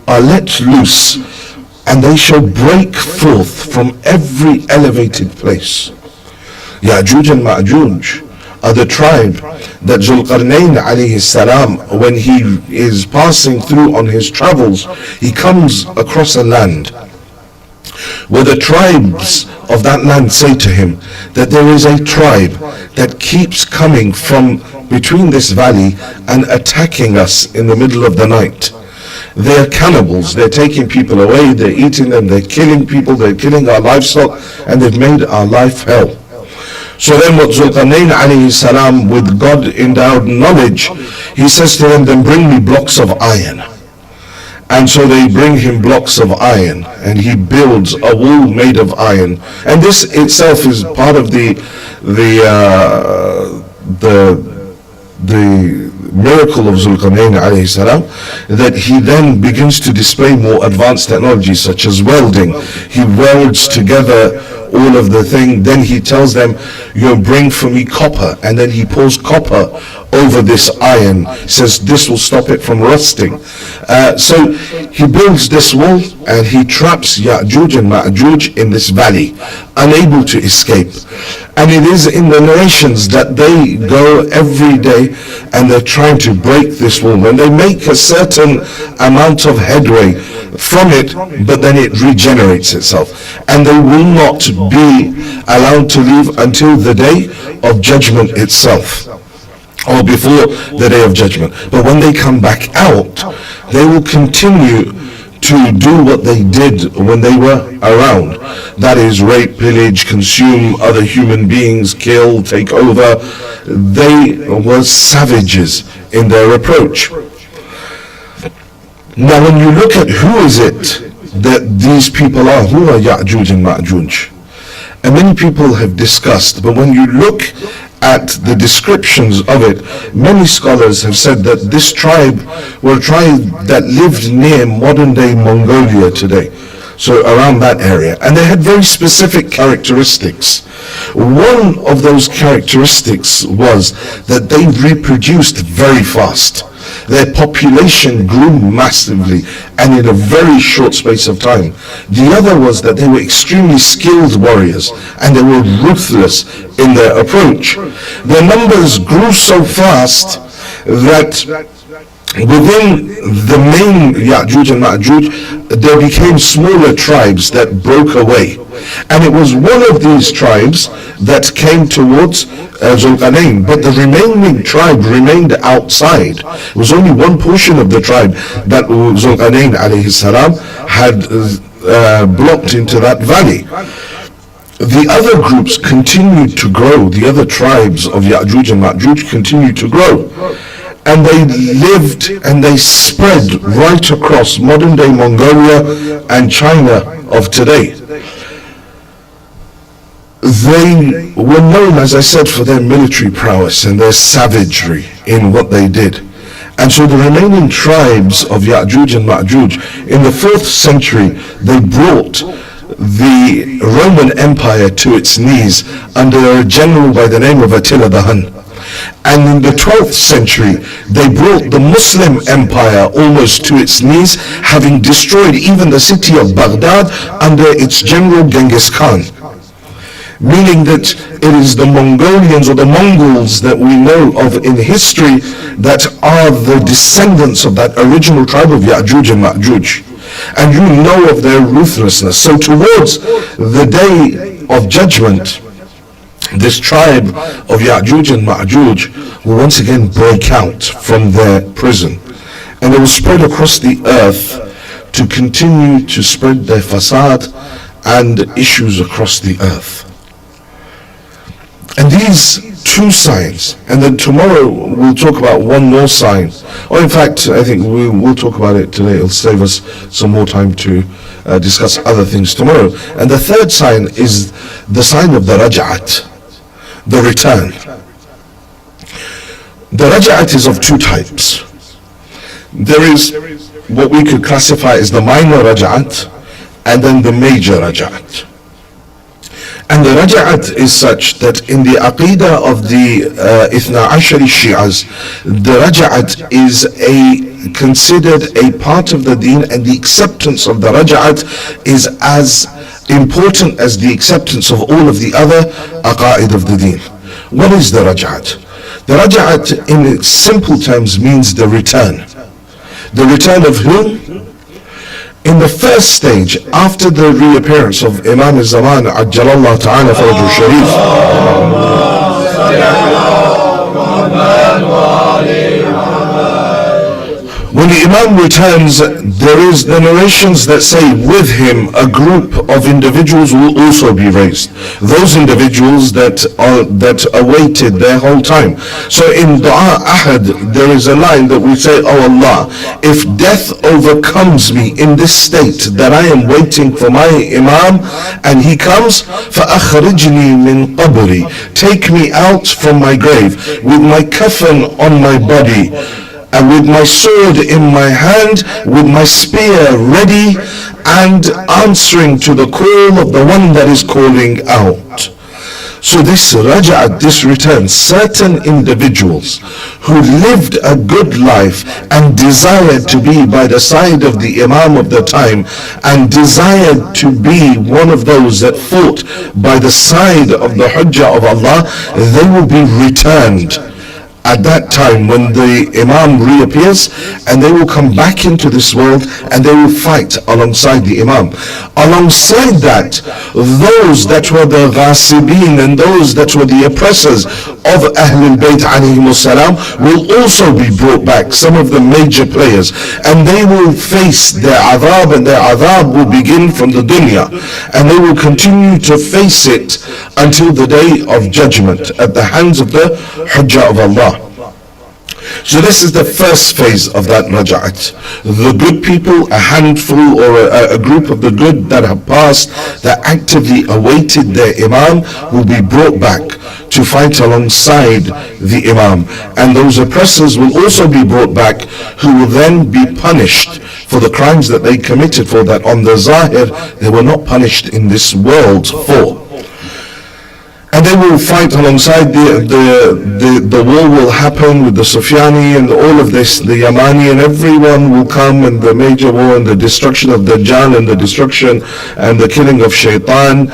are let loose, and they shall break forth from every elevated place. Ya'juj and Ma'juj are the tribe that Zulqarnain alayhi salam, when he is passing through on his travels, he comes across a land where the tribes of that land say to him that there is a tribe that keeps coming from between this valley and attacking us in the middle of the night. They're cannibals, they're taking people away, they're eating them, they're killing people, they're killing our livestock, and they've made our life hell. So then what Zulqarnain alayhi salam, with God endowed knowledge, he says to them, then bring me blocks of iron. And so they bring him blocks of iron, and he builds a wall made of iron. And this itself is part of the miracle of Zulqarnain alayhi salam, that he then begins to display more advanced technologies such as welding. He welds together all of the thing. Then he tells them, you bring for me copper, and then he pours copper over this iron, says this will stop it from rusting. So he builds this wall and he traps Ya'juj and Ma'juj in this valley, unable to escape. And it is in the narrations that they go every day and they're trying to break this wall. When they make a certain amount of headway from it, but then it regenerates itself, and they will not be allowed to leave until the day of judgment itself, or before the day of judgment. But when they come back out, they will continue to do what they did when they were around. That is, rape, pillage, consume other human beings, kill, take over. They were savages in their approach. Now when you look at who is it that these people are, who are Ya'juj and Ma'juj? And many people have discussed, but when you look at the descriptions of it, many scholars have said that this tribe were a tribe that lived near modern-day Mongolia today, so around that area, and they had very specific characteristics. One of those characteristics was that they reproduced very fast. Their population grew massively and in a very short space of time. The other was that they were extremely skilled warriors and they were ruthless in their approach. Their numbers grew so fast that within the main Ya'juj and Ma'juj, there became smaller tribes that broke away. And it was one of these tribes that came towards Zulqarnain, but the remaining tribe remained outside. It was only one portion of the tribe that Zulqarnain alayhi salam had blocked into that valley. The other groups continued to grow. The other tribes of Ya'juj and Ma'juj continued to grow. And they lived and they spread right across modern-day Mongolia and China of today. They were known, as I said, for their military prowess and their savagery in what they did. And so the remaining tribes of Ya'juj and Ma'juj, in the 4th century, they brought the Roman Empire to its knees under a general by the name of Attila the Hun. And in the 12th century, they brought the Muslim Empire almost to its knees, having destroyed even the city of Baghdad under its general Genghis Khan. Meaning that it is the Mongolians or the Mongols that we know of in history that are the descendants of that original tribe of Ya'juj and Ma'juj. And you know of their ruthlessness. So towards the day of judgment, this tribe of Ya'juj and Ma'juj will once again break out from their prison, and they will spread across the earth to continue to spread their fasad and issues across the earth. And these two signs, and then tomorrow we'll talk about one more sign, or in fact I think we'll talk about it today. It'll save us some more time to discuss other things tomorrow. And the third sign is the sign of the Raj'at, the return. The Raj'at is of two types. There is what we could classify as the minor Raj'at and then the major Raj'at. And the Raj'at is such that in the Aqidah of the Ithna Ashari Shi'as, the Raj'at is considered a part of the deen, and the acceptance of the Raj'at is as important as the acceptance of all of the other Aqa'id of the deen. What is the Raj'at? The Raj'at in its simple terms means the return. The return of whom? In the first stage, after the reappearance of Imam al-Zaman, Ajjalallahu Ta'ala Farajul Sharif, when the Imam returns, there is the narrations that say with him a group of individuals will also be raised. Those individuals that awaited their whole time. So in Dua Ahad, there is a line that we say, "Oh Allah, if death overcomes me in this state that I am waiting for my Imam, and he comes, فَأَخْرِجْنِي مِنْ قَبْرِي, take me out from my grave with my coffin on my body, and with my sword in my hand, with my spear ready, and answering to the call of the one that is calling out. So this raja'at, this return, certain individuals who lived a good life and desired to be by the side of the Imam of the time, and desired to be one of those that fought by the side of the Hujjah of Allah, they will be returned at that time when the Imam reappears, and they will come back into this world and they will fight alongside the Imam. Alongside that, those that were the ghasibin and those that were the oppressors of Ahlul Bayt alayhim salam will also be brought back, some of the major players, and they will face their adhab, and their adhab will begin from the dunya, and they will continue to face it until the day of judgment at the hands of the Hujjah of Allah. So this is the first phase of that raja'at. The good people, a handful or a group of the good that have passed, that actively awaited their Imam, will be brought back to fight alongside the Imam. And those oppressors will also be brought back, who will then be punished for the crimes that they committed, for that on the zahir they were not punished in this world for. And they will fight alongside the war will happen with the Sufyani and all of this, the Yamani, and everyone will come, and the major war and the destruction of Dajjal and the destruction and the killing of Shaitan,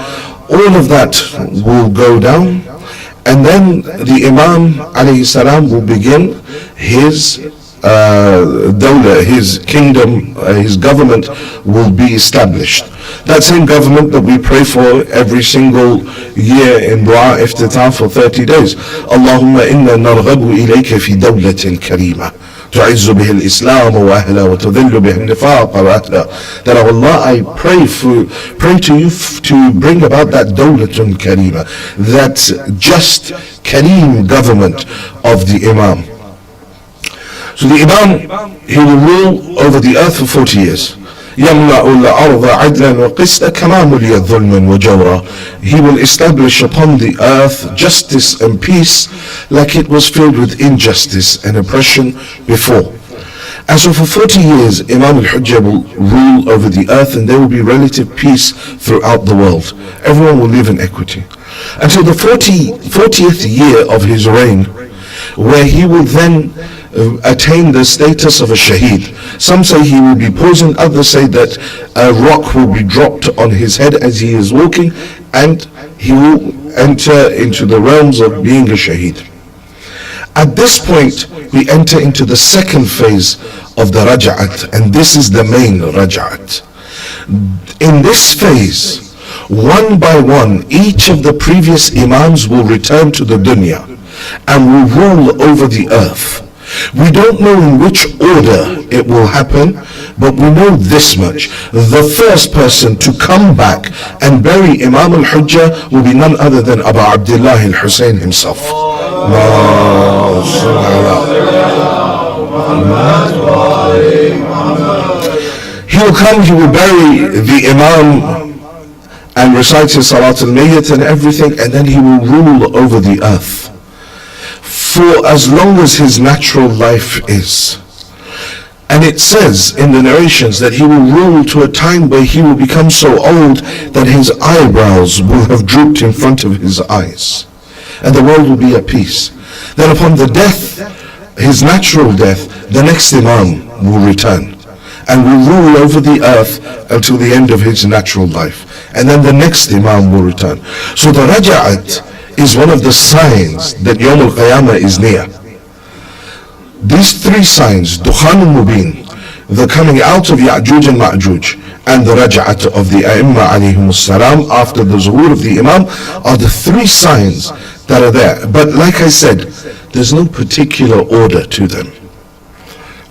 all of that will go down. And then the Imam alayhi salam will begin his dawla, his kingdom, his government will be established. That same government that we pray for every single year in dua iftitah for 30 days. Allahumma inna narghabu ilayka fi dawlatin karima تعز به الإسلام وأهله وتذل به النفاق وأهله. That Allah, I pray to you to bring about that dawlatun karima, that just kareem government of the Imam. So the Imam, he will rule over the earth for 40 years. يملأ الأرض عدلا وقسطا كما ملئت ظلما وجورا. He will establish upon the earth justice and peace like it was filled with injustice and oppression before. And so for 40 years, Imam al-Hujjah will rule over the earth, and there will be relative peace throughout the world. Everyone will live in equity. Until the 40th year of his reign, where he will then attain the status of a shaheed. Some say he will be poisoned, others say that a rock will be dropped on his head as he is walking, and he will enter into the realms of being a shaheed. At this point, we enter into the second phase of the raja'at, and this is the main raja'at. In this phase, one by one, each of the previous imams will return to the dunya and will rule over the earth. We don't know in which order it will happen, but we know this much. The first person to come back and bury Imam al-Hujjah will be none other than Abu Abdullah al-Hussein himself. He will come, he will bury the Imam and recite his Salat al-Mayyit and everything, and then he will rule over the earth for as long as his natural life is. And it says in the narrations that he will rule to a time where he will become so old that his eyebrows will have drooped in front of his eyes, and the world will be at peace. Then upon the death, his natural death, the next Imam will return and will rule over the earth until the end of his natural life, and then the next Imam will return. So the Raja'at is one of the signs that Yawm al-Qiyamah is near. These three signs, Dukhan al-Mubin, the coming out of Ya'juj and Ma'juj, and the Raja'at of the A'imma alayhim salam after the Zuhur of the Imam, are the three signs that are there. But like I said, there's no particular order to them.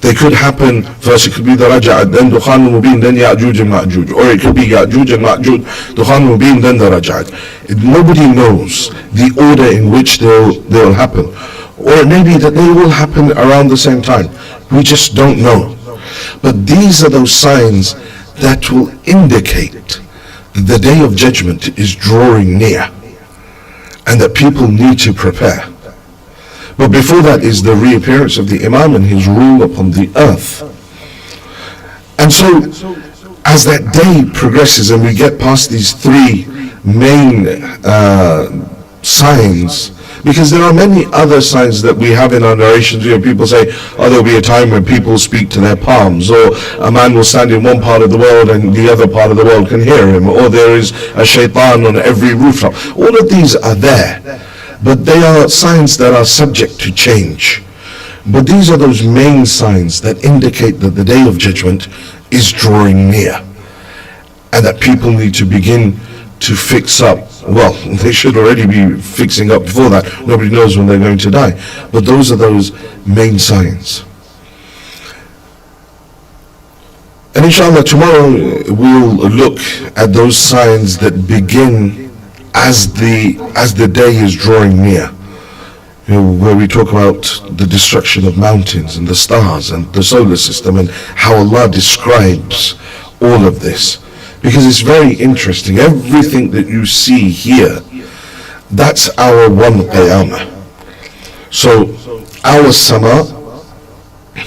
They could happen, first it could be the Raja'at, then Dukhan al-Mubin, then Ya'juj and Ma'juj. Or it could be Ya'juj and Ma'juj, Dukhan al-Mubin, then the Raja'at. Nobody knows the order in which they will happen. Or maybe that they will happen around the same time. We just don't know. But these are those signs that will indicate that the day of judgment is drawing near, and that people need to prepare. But before that is the reappearance of the Imam and his rule upon the earth. And so, as that day progresses and we get past these three main signs, because there are many other signs that we have in our narrations where people say, oh, there'll be a time when people speak to their palms, or a man will stand in one part of the world and the other part of the world can hear him, or there is a shaitan on every rooftop. All of these are there, but they are signs that are subject to change. But these are those main signs that indicate that the day of judgment is drawing near, and that people need to begin to fix up. Well, they should already be fixing up before that. Nobody knows when they're going to die. But those are those main signs. And inshallah, tomorrow we'll look at those signs that begin as the day is drawing near. You know, where we talk about the destruction of mountains and the stars and the solar system, and how Allah describes all of this. Because it's very interesting. Everything that you see here, that's our one qiyamah. So, our sama,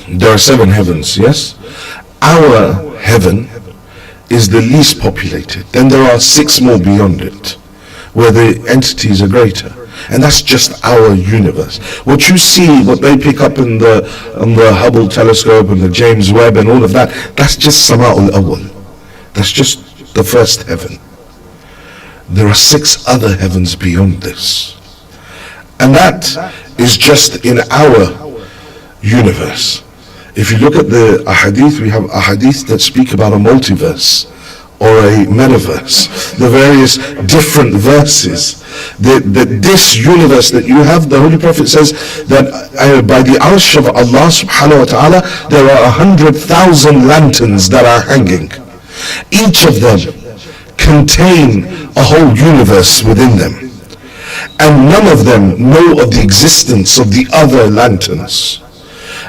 there are 7 heavens, yes? Our heaven is the least populated. Then there are 6 more beyond it, where the entities are greater. And that's just our universe. What you see, what they pick up on the Hubble telescope and the James Webb and all of that, that's just Sama'ul Awwal. That's just the first heaven. There are 6 other heavens beyond this. And that is just in our universe. If you look at the ahadith, we have ahadith that speak about a multiverse or a metaverse, the various different verses. This universe that you have, the Holy Prophet says that by the arsh of Allah subhanahu wa ta'ala, there are 100,000 lanterns that are hanging. Each of them contain a whole universe within them. And none of them know of the existence of the other lanterns.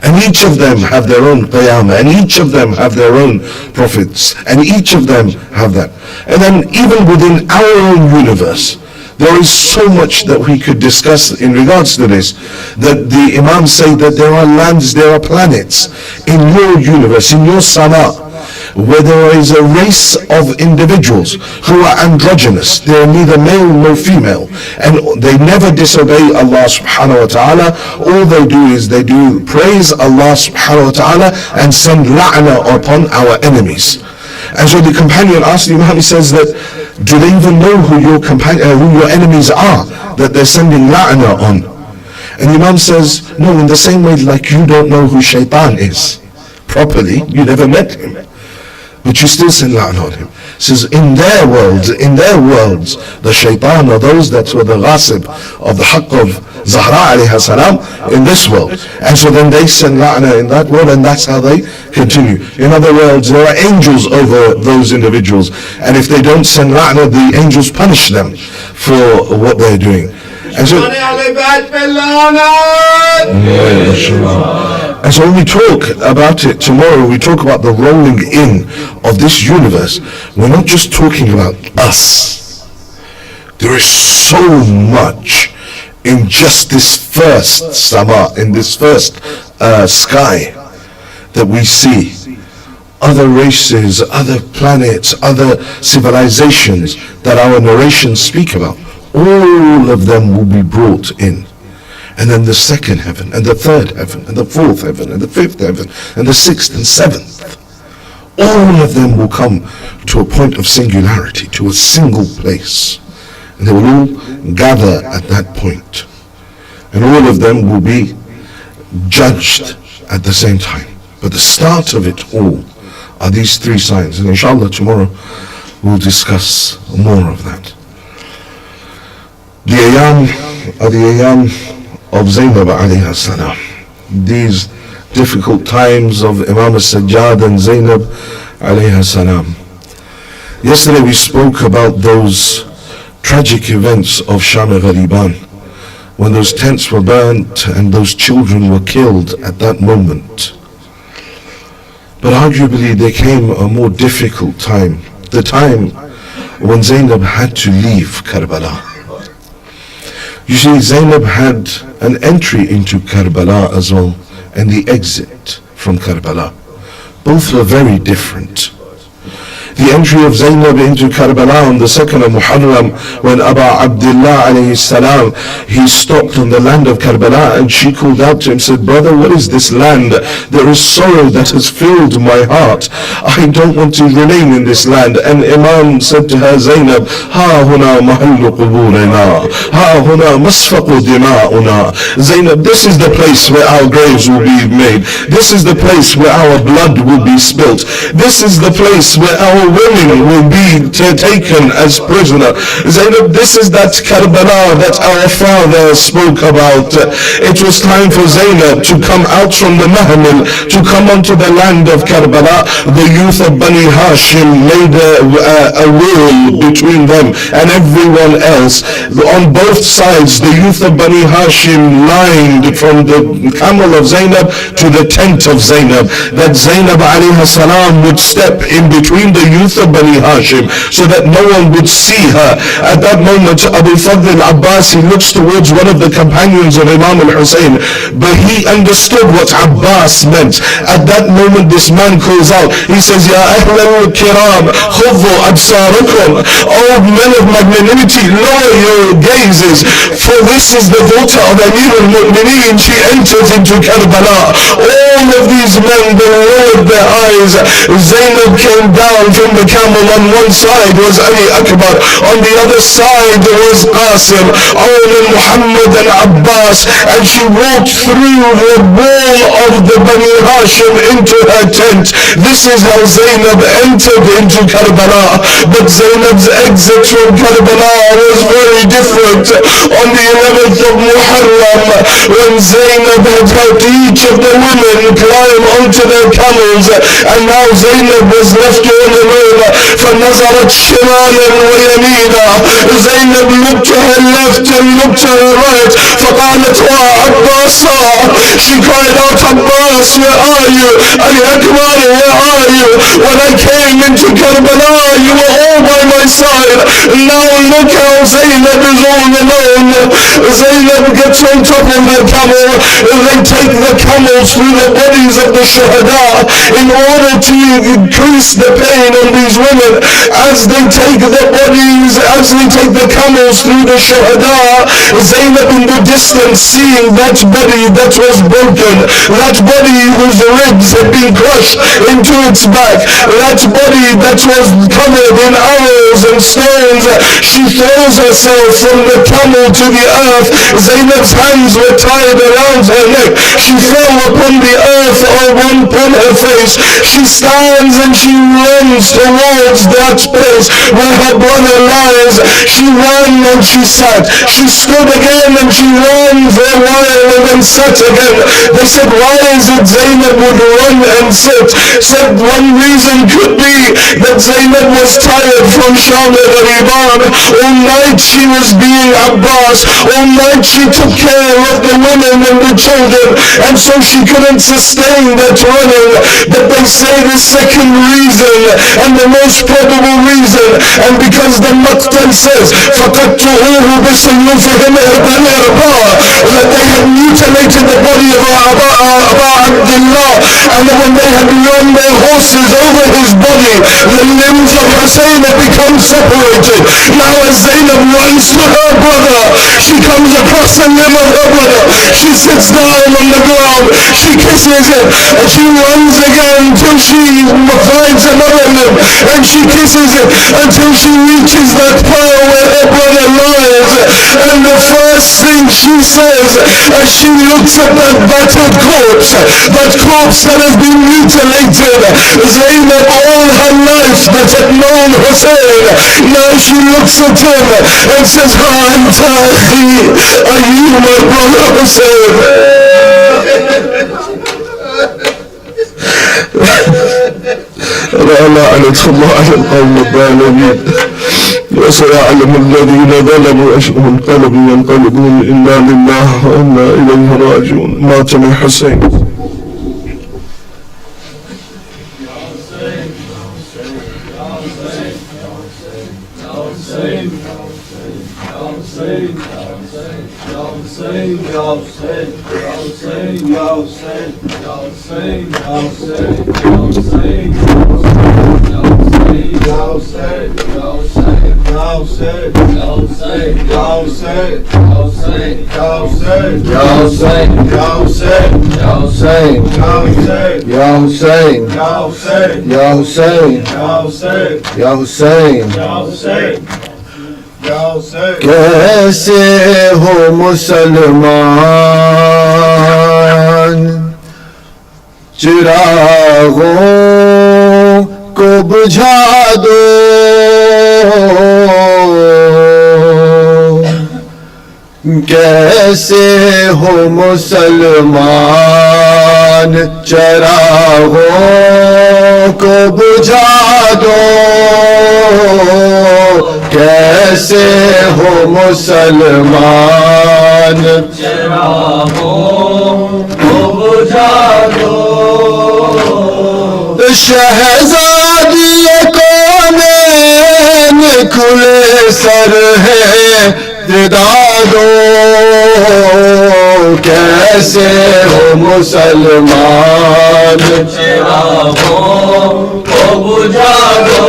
And each of them have their own qiyamah, and each of them have their own prophets, and each of them have that. And then even within our own universe, there is so much that we could discuss in regards to this, that the Imams say that there are lands, there are planets in your universe, in your sama, where there is a race of individuals who are androgynous. They are neither male nor female, and they never disobey Allah subhanahu wa ta'ala. All they do is they do praise Allah subhanahu wa ta'ala and send la'na upon our enemies. And so the companion asked the Imam, he says that, do they even know who your enemies are that they're sending la'na on? And the Imam says, no, in the same way like you don't know who shaitan is properly, you never met him, but you still send la'na on him. He says, in their worlds, the shaitan are those that were the ghasib of the haqq of Zahra alayha salam in this world. And so then they send la'na in that world, and that's how they continue. In other words, there are angels over those individuals, and if they don't send la'na, the angels punish them for what they're doing. And so, and so when we talk about it tomorrow, we talk about the rolling in of this universe. We're not just talking about us. There is so much in just this first sama, in this first sky that we see. Other races, other planets, other civilizations that our narrations speak about. All of them will be brought in. And then the second heaven, and the third heaven, and the fourth heaven, and the fifth heaven, and the sixth and seventh. All of them will come to a point of singularity, to a single place. And they will all gather at that point. And all of them will be judged at the same time. But the start of it all are these 3 signs. And inshallah tomorrow we'll discuss more of that. The ayam are the ayam of Zainab alayha salam. These difficult times of Imam al-Sajjad and Zainab alayha salam. Yesterday we spoke about those tragic events of Sham-e Ghariban, when those tents were burnt and those children were killed at that moment. But arguably there came a more difficult time, the time when Zainab had to leave Karbala. You see, Zainab had an entry into Karbala as well, and the exit from Karbala. Both were very different. The entry of Zainab into Karbala on the 2nd of Muharram, when Abu Abdullah alayhi salam, he stopped on the land of Karbala, and she called out to him, said, brother, what is this land? There is sorrow that has filled my heart. I don't want to remain in this land. And Imam said to her, Zainab, ha huna mahallu quburina, ha huna masfaqu dima'una. Zainab, this is the place where our graves will be made. This is the place where our blood will be spilt. This is the place where our women will be taken as prisoner. Zainab, this is that Karbala that our father spoke about. It was time for Zainab to come out from the Mahmil, to come onto the land of Karbala. The youth of Bani Hashim made a wall between them and everyone else. On both sides, the youth of Bani Hashim lined from the camel of Zainab to the tent of Zainab, that Zainab alayhi salam would step in between the youth of Bani Hashim so that no one would see her. At that moment, Abu Fadl al-Abbas, he looks towards one of the companions of Imam al-Hussein, but he understood what Abbas meant. At that moment, this man calls out, he says, Ya ahl al-kiram, khudhu absarakum, O men of magnanimity, lower your gazes, for this is the daughter of Amir al-Mu'mineen. She enters into Karbala. All of these men, they lowered their eyes. Zainab came down from the camel. On one side was Ali Akbar, on the other side was Qasim, Awan, Muhammad and Abbas, and she walked through the wall of the Bani Hashim into her tent. This is how Zainab entered into Karbala. But Zainab's exit from Karbala was very different. On the 11th of Muharram, when Zainab had helped each of the women climb onto their camels, and now Zainab was left all alone. فنظرت شمالا ويمينا. Zainab looked to her left and looked to her right. فقالت عباسا. She cried out, Abbas, where are you? Ali Akbar, where are you? When I came into Karbala, you were all by my side. Now look how Zainab is all alone. Zainab gets on top of the camel. They take the camels through the bodies of the shuhada in order to increase the pain on these women. As they take the bodies, as they take the camels through the shuhada, Zainab in the distance, seeing that body that was broken, that body whose ribs had been crushed into its back, that body that was covered in arrows and stones, she throws herself from the camel to the earth. Zainab's hands were tied around her neck. She fell upon the earth upon her face. She stands and she runs towards that place where her brother lies. She ran and she sat. She stood again and she ran for a while and then sat again. They said, why is it Zainab would run and sit? Said one reason could be that Zainab was tired from Sham al-Riban. All night she was being Abbas. All night she took care of the women and the children, and so she couldn't sustain that running. But they say the second reason, and the most probable reason, and because the Maqtal says فَقَدْتُهُهُ بِسُيُّوفِهِمْ إِرْبَا, that they had mutilated the body of Abu Abdullah, and when they had run their horses over his body, the limbs of Hussein had become separated. Now as Zainab runs to her brother, she comes across the limb of her brother. She sits down on the ground, she kisses it, and she runs again till she finds another limb, and she kisses it until she reaches that pile where her brother lies. And the first thing she says as she looks at that battered corpse, that corpse that has been mutilated, Zainab all her life that had known Hussein, now she looks at him and says, Ha anta akhi, are you my brother Hussein? لعنة الله على القوم الظالمين وسيعلم الذين ظلموا أي منقلب ينقلبون إنا لله وإنا إليه راجعون. مات من حسين. کیسے ہو مسلمان چراغوں کو بجھا دو کیسے ہو مسلمان چراغوں کو بجھا دو کیسے ہو مسلمان چراغوں کو بجھا دو شہزادی کونین کھلے سر ہے دادو کیسے ہو مسلمان چراغوں کو بجھا دو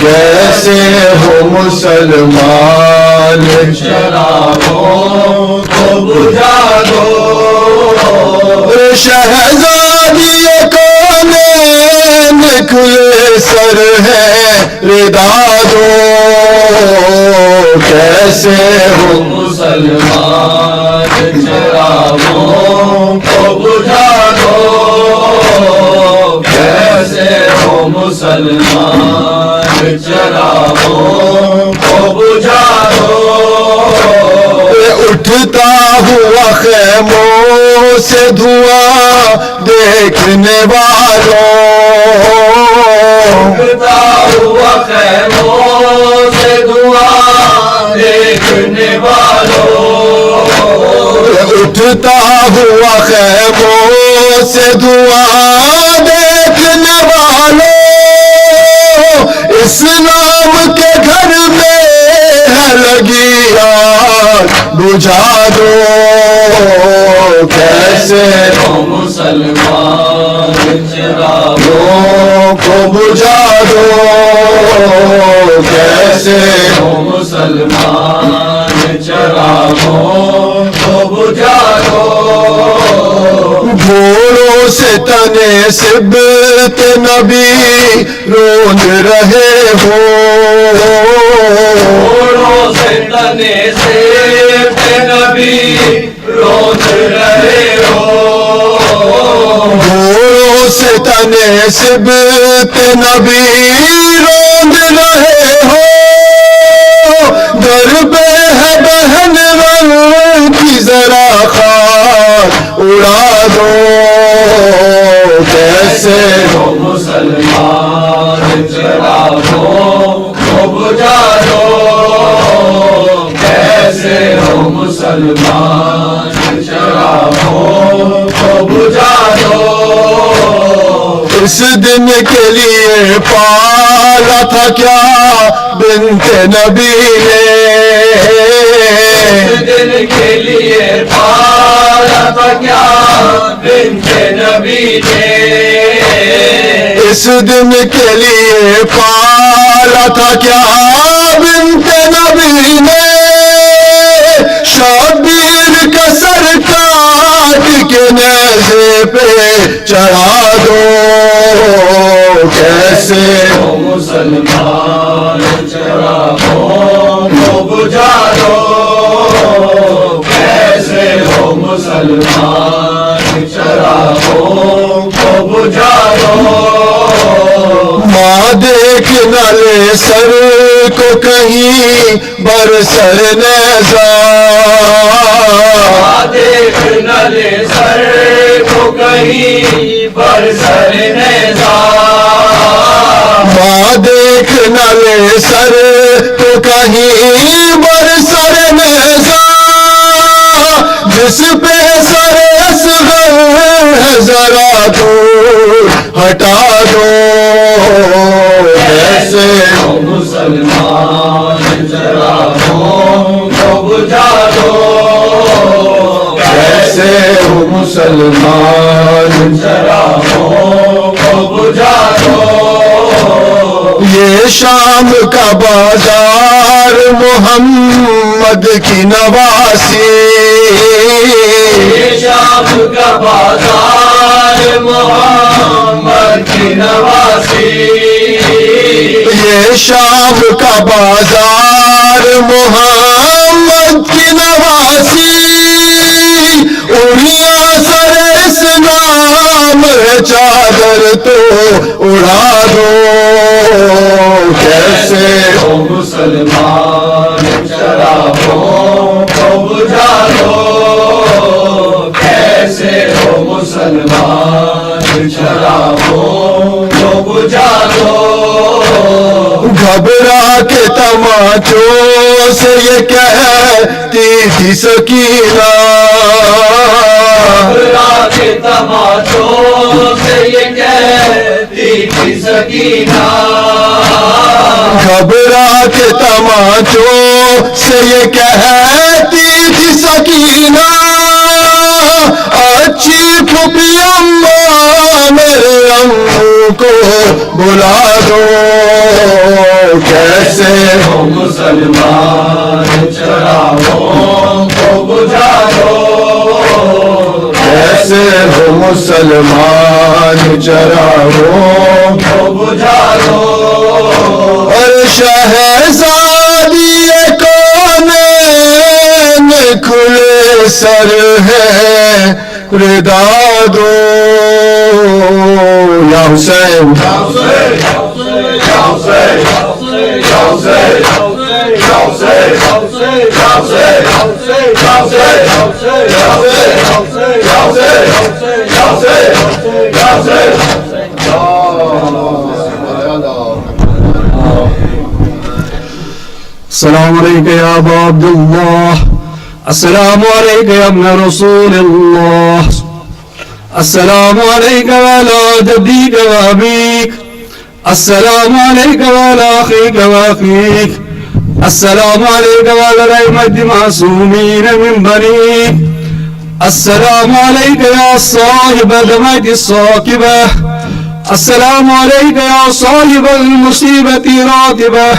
کیسے ہو مسلمان چراغوں کو بجھا دو شہزادی کونین کھلے سر ہے ردا دو کیسے ہو مسلمان چراغوں کو بجھا دو کیسے ہو مسلمان چراغوں کو بجھا دو اٹھتا ہوا خیموں سے دھواں دیکھنے والوں اٹھتا ہوا خیموں سے دعا دیکھنے والوں اٹھتا ہوا خیموں سے دھواں دیکھنے والوں اسلام کے گھر میں ہے لگی آگ بجھا دو کیسے ہو مسلمان چراغوں کو بجھا دو کیسے ہو مسلمان چراغوں کو بجھا دو گھوڑوں سے تنے سبت نبی روند رہے ہو گھوڑوں سے تنے سے نبی روز رہے ہو گھوڑوں سے تنے سبت نبی روند رہے ہو در پہ ہے بہن رنگ کی ذرا خاک اڑا دو کیسے ہو مسلمان چراغوں کو بجھا دو کیسے ہو مسلمان چراغوں کو بجھا دو اس دن کے لیے پالا تھا کیا بنت نبی نے اس دن کے لیے پالا تھا کیا بنت نبی نے اس دن کے لیے پالا تھا کیا بنت نبی نے شبیر کا سر کاٹ کے نیزے پہ چڑھا دو کیسے ہو مسلمان چراغوں کو بجھا دو کیسے ہو مسلمان چراغوں کو بجھا دو ماں دیکھ نہ لے سر کو کہیں برسر نیزہ دیکھ نہ لے سر کو کہیں برسر نیزہ ماں دیکھ نہ لے سر کو کہیں برسر نیزہ جس پہ سر اصغر ہے ذرا دور ہٹا دو کیسے ہو مسلمان چراغوں کو بجھا دو کیسے ہو مسلمان چراغوں کو بجھا دو یہ شام کا بازار محمد کی نواسی یہ شام کا بازار محمد کی نواسی یہ شام کا بازار محمد کی نواسی اڑیا سر اس نام چادر تو اڑا دو کیسے ہو مسلمان چراغوں کو بجھا دو کیسے ہو مسلمان چراغوں کو بجھا دو گھبرا کے تماچوں سے یہ کہتی تھی سکینہ گھبرا کے تماچوں سے یہ کہتی تھی سکینہ گھبرا کے تماچوں سے یہ کہتی تھی سکینہ اچھی پھوپھی اماں میرے امو کو بلا دو کیسے ہو مسلمان چراغوں کو بجھا دو کیسے ہو مسلمان چراغوں کو بجھا دو اور شہزادی کونین کھلے سر ہے ردا دو یا حسین السلام عليك يا أبا عبد الله السلام عليك يا ابن رسول الله السلام عليك وعلى جديك وأبيك السلام عليك وعلى أخيك وأخيك السلام عليك وعلى الأئمة المعصومين من بنيك السلام عليك يا صاحب دمعة الصاكبة السلام عليك يا صاحب المصيبة راتبة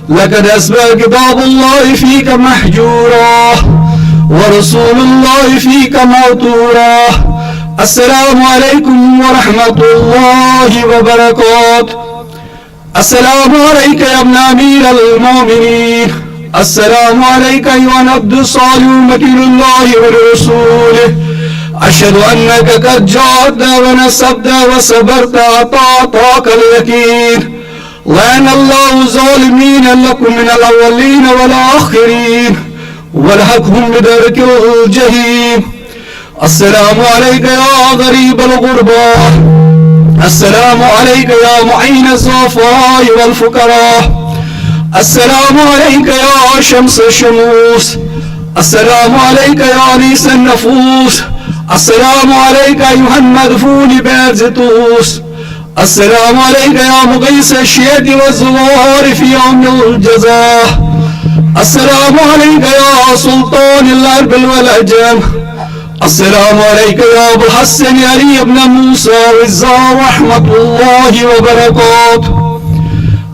لقد أسبى كتاب الله فيك محجورا ورسول الله فيك موتورا السلام عليكم ورحمة الله وبركاته السلام عليك يا ابن أمير المؤمنين السلام عليك أيها العبد الصالح مكين الله ورسوله أشهد أنك قد جاءت ونسبت وصبرت أطاعتك اليقين لعن الله الظالمين لكم من الأولين والآخرين والحقهم بدرك الجحيم السلام عليك يا غريب الغرباء السلام عليك يا معين الضعفاء والفقراء السلام عليك يا شمس الشموس السلام عليك يا أنيس النفوس السلام عليك أيها المدفون بأرزتوس السلام عليك يا مغيث الشيد والزوار في يوم الجزاء السلام عليك يا سلطان الأرب والأجم السلام عليك يا أبو الحسن علي بن موسى والزار رحمة الله وبركاته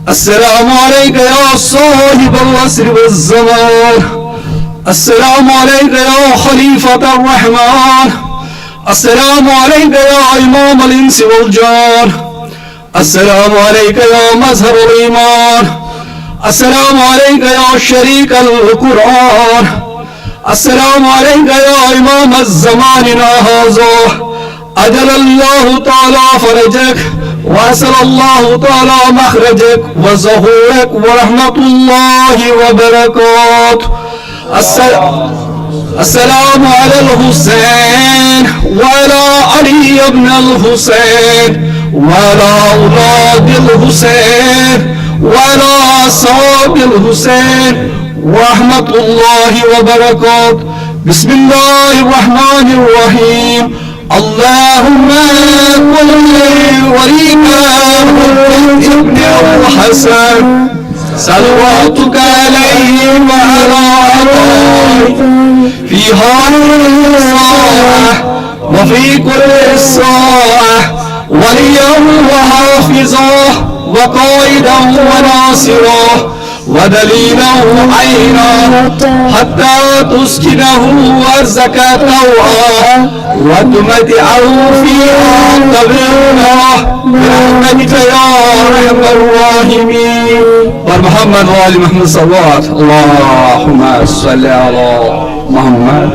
السلام عليك يا صاحب العصر والزمان السلام عليك يا خليفة الرحمن السلام عليك يا إمام الإنس والجان السلام عليك يا مظهر الإيمان السلام عليك يا شريك القرآن السلام عليك يا إمام الزماننا هذا أجل الله تعالى فرجك وأسأل الله تعالى مخرجك وظهورك ورحمة الله وبركاته السلام على الحسين وعلى علي بن الحسين وعلى أولاد الحسين وعلى أصحاب الحسين ورحمة الله وبركاته بسم الله الرحمن الرحيم اللهم كن وليك ابن حسن صلواتك عليه وعلى آله في هذه الساعة وفي كل ساعة وليا وحافظا وقائدا وناصرا ودليلا عينا حتى تسكنه أرزك طوعا وتمتعه فيها طويلا برحمتك يا أرحم الراحمين. ومحمد وآل محمد صلوات اللهم صل على محمد.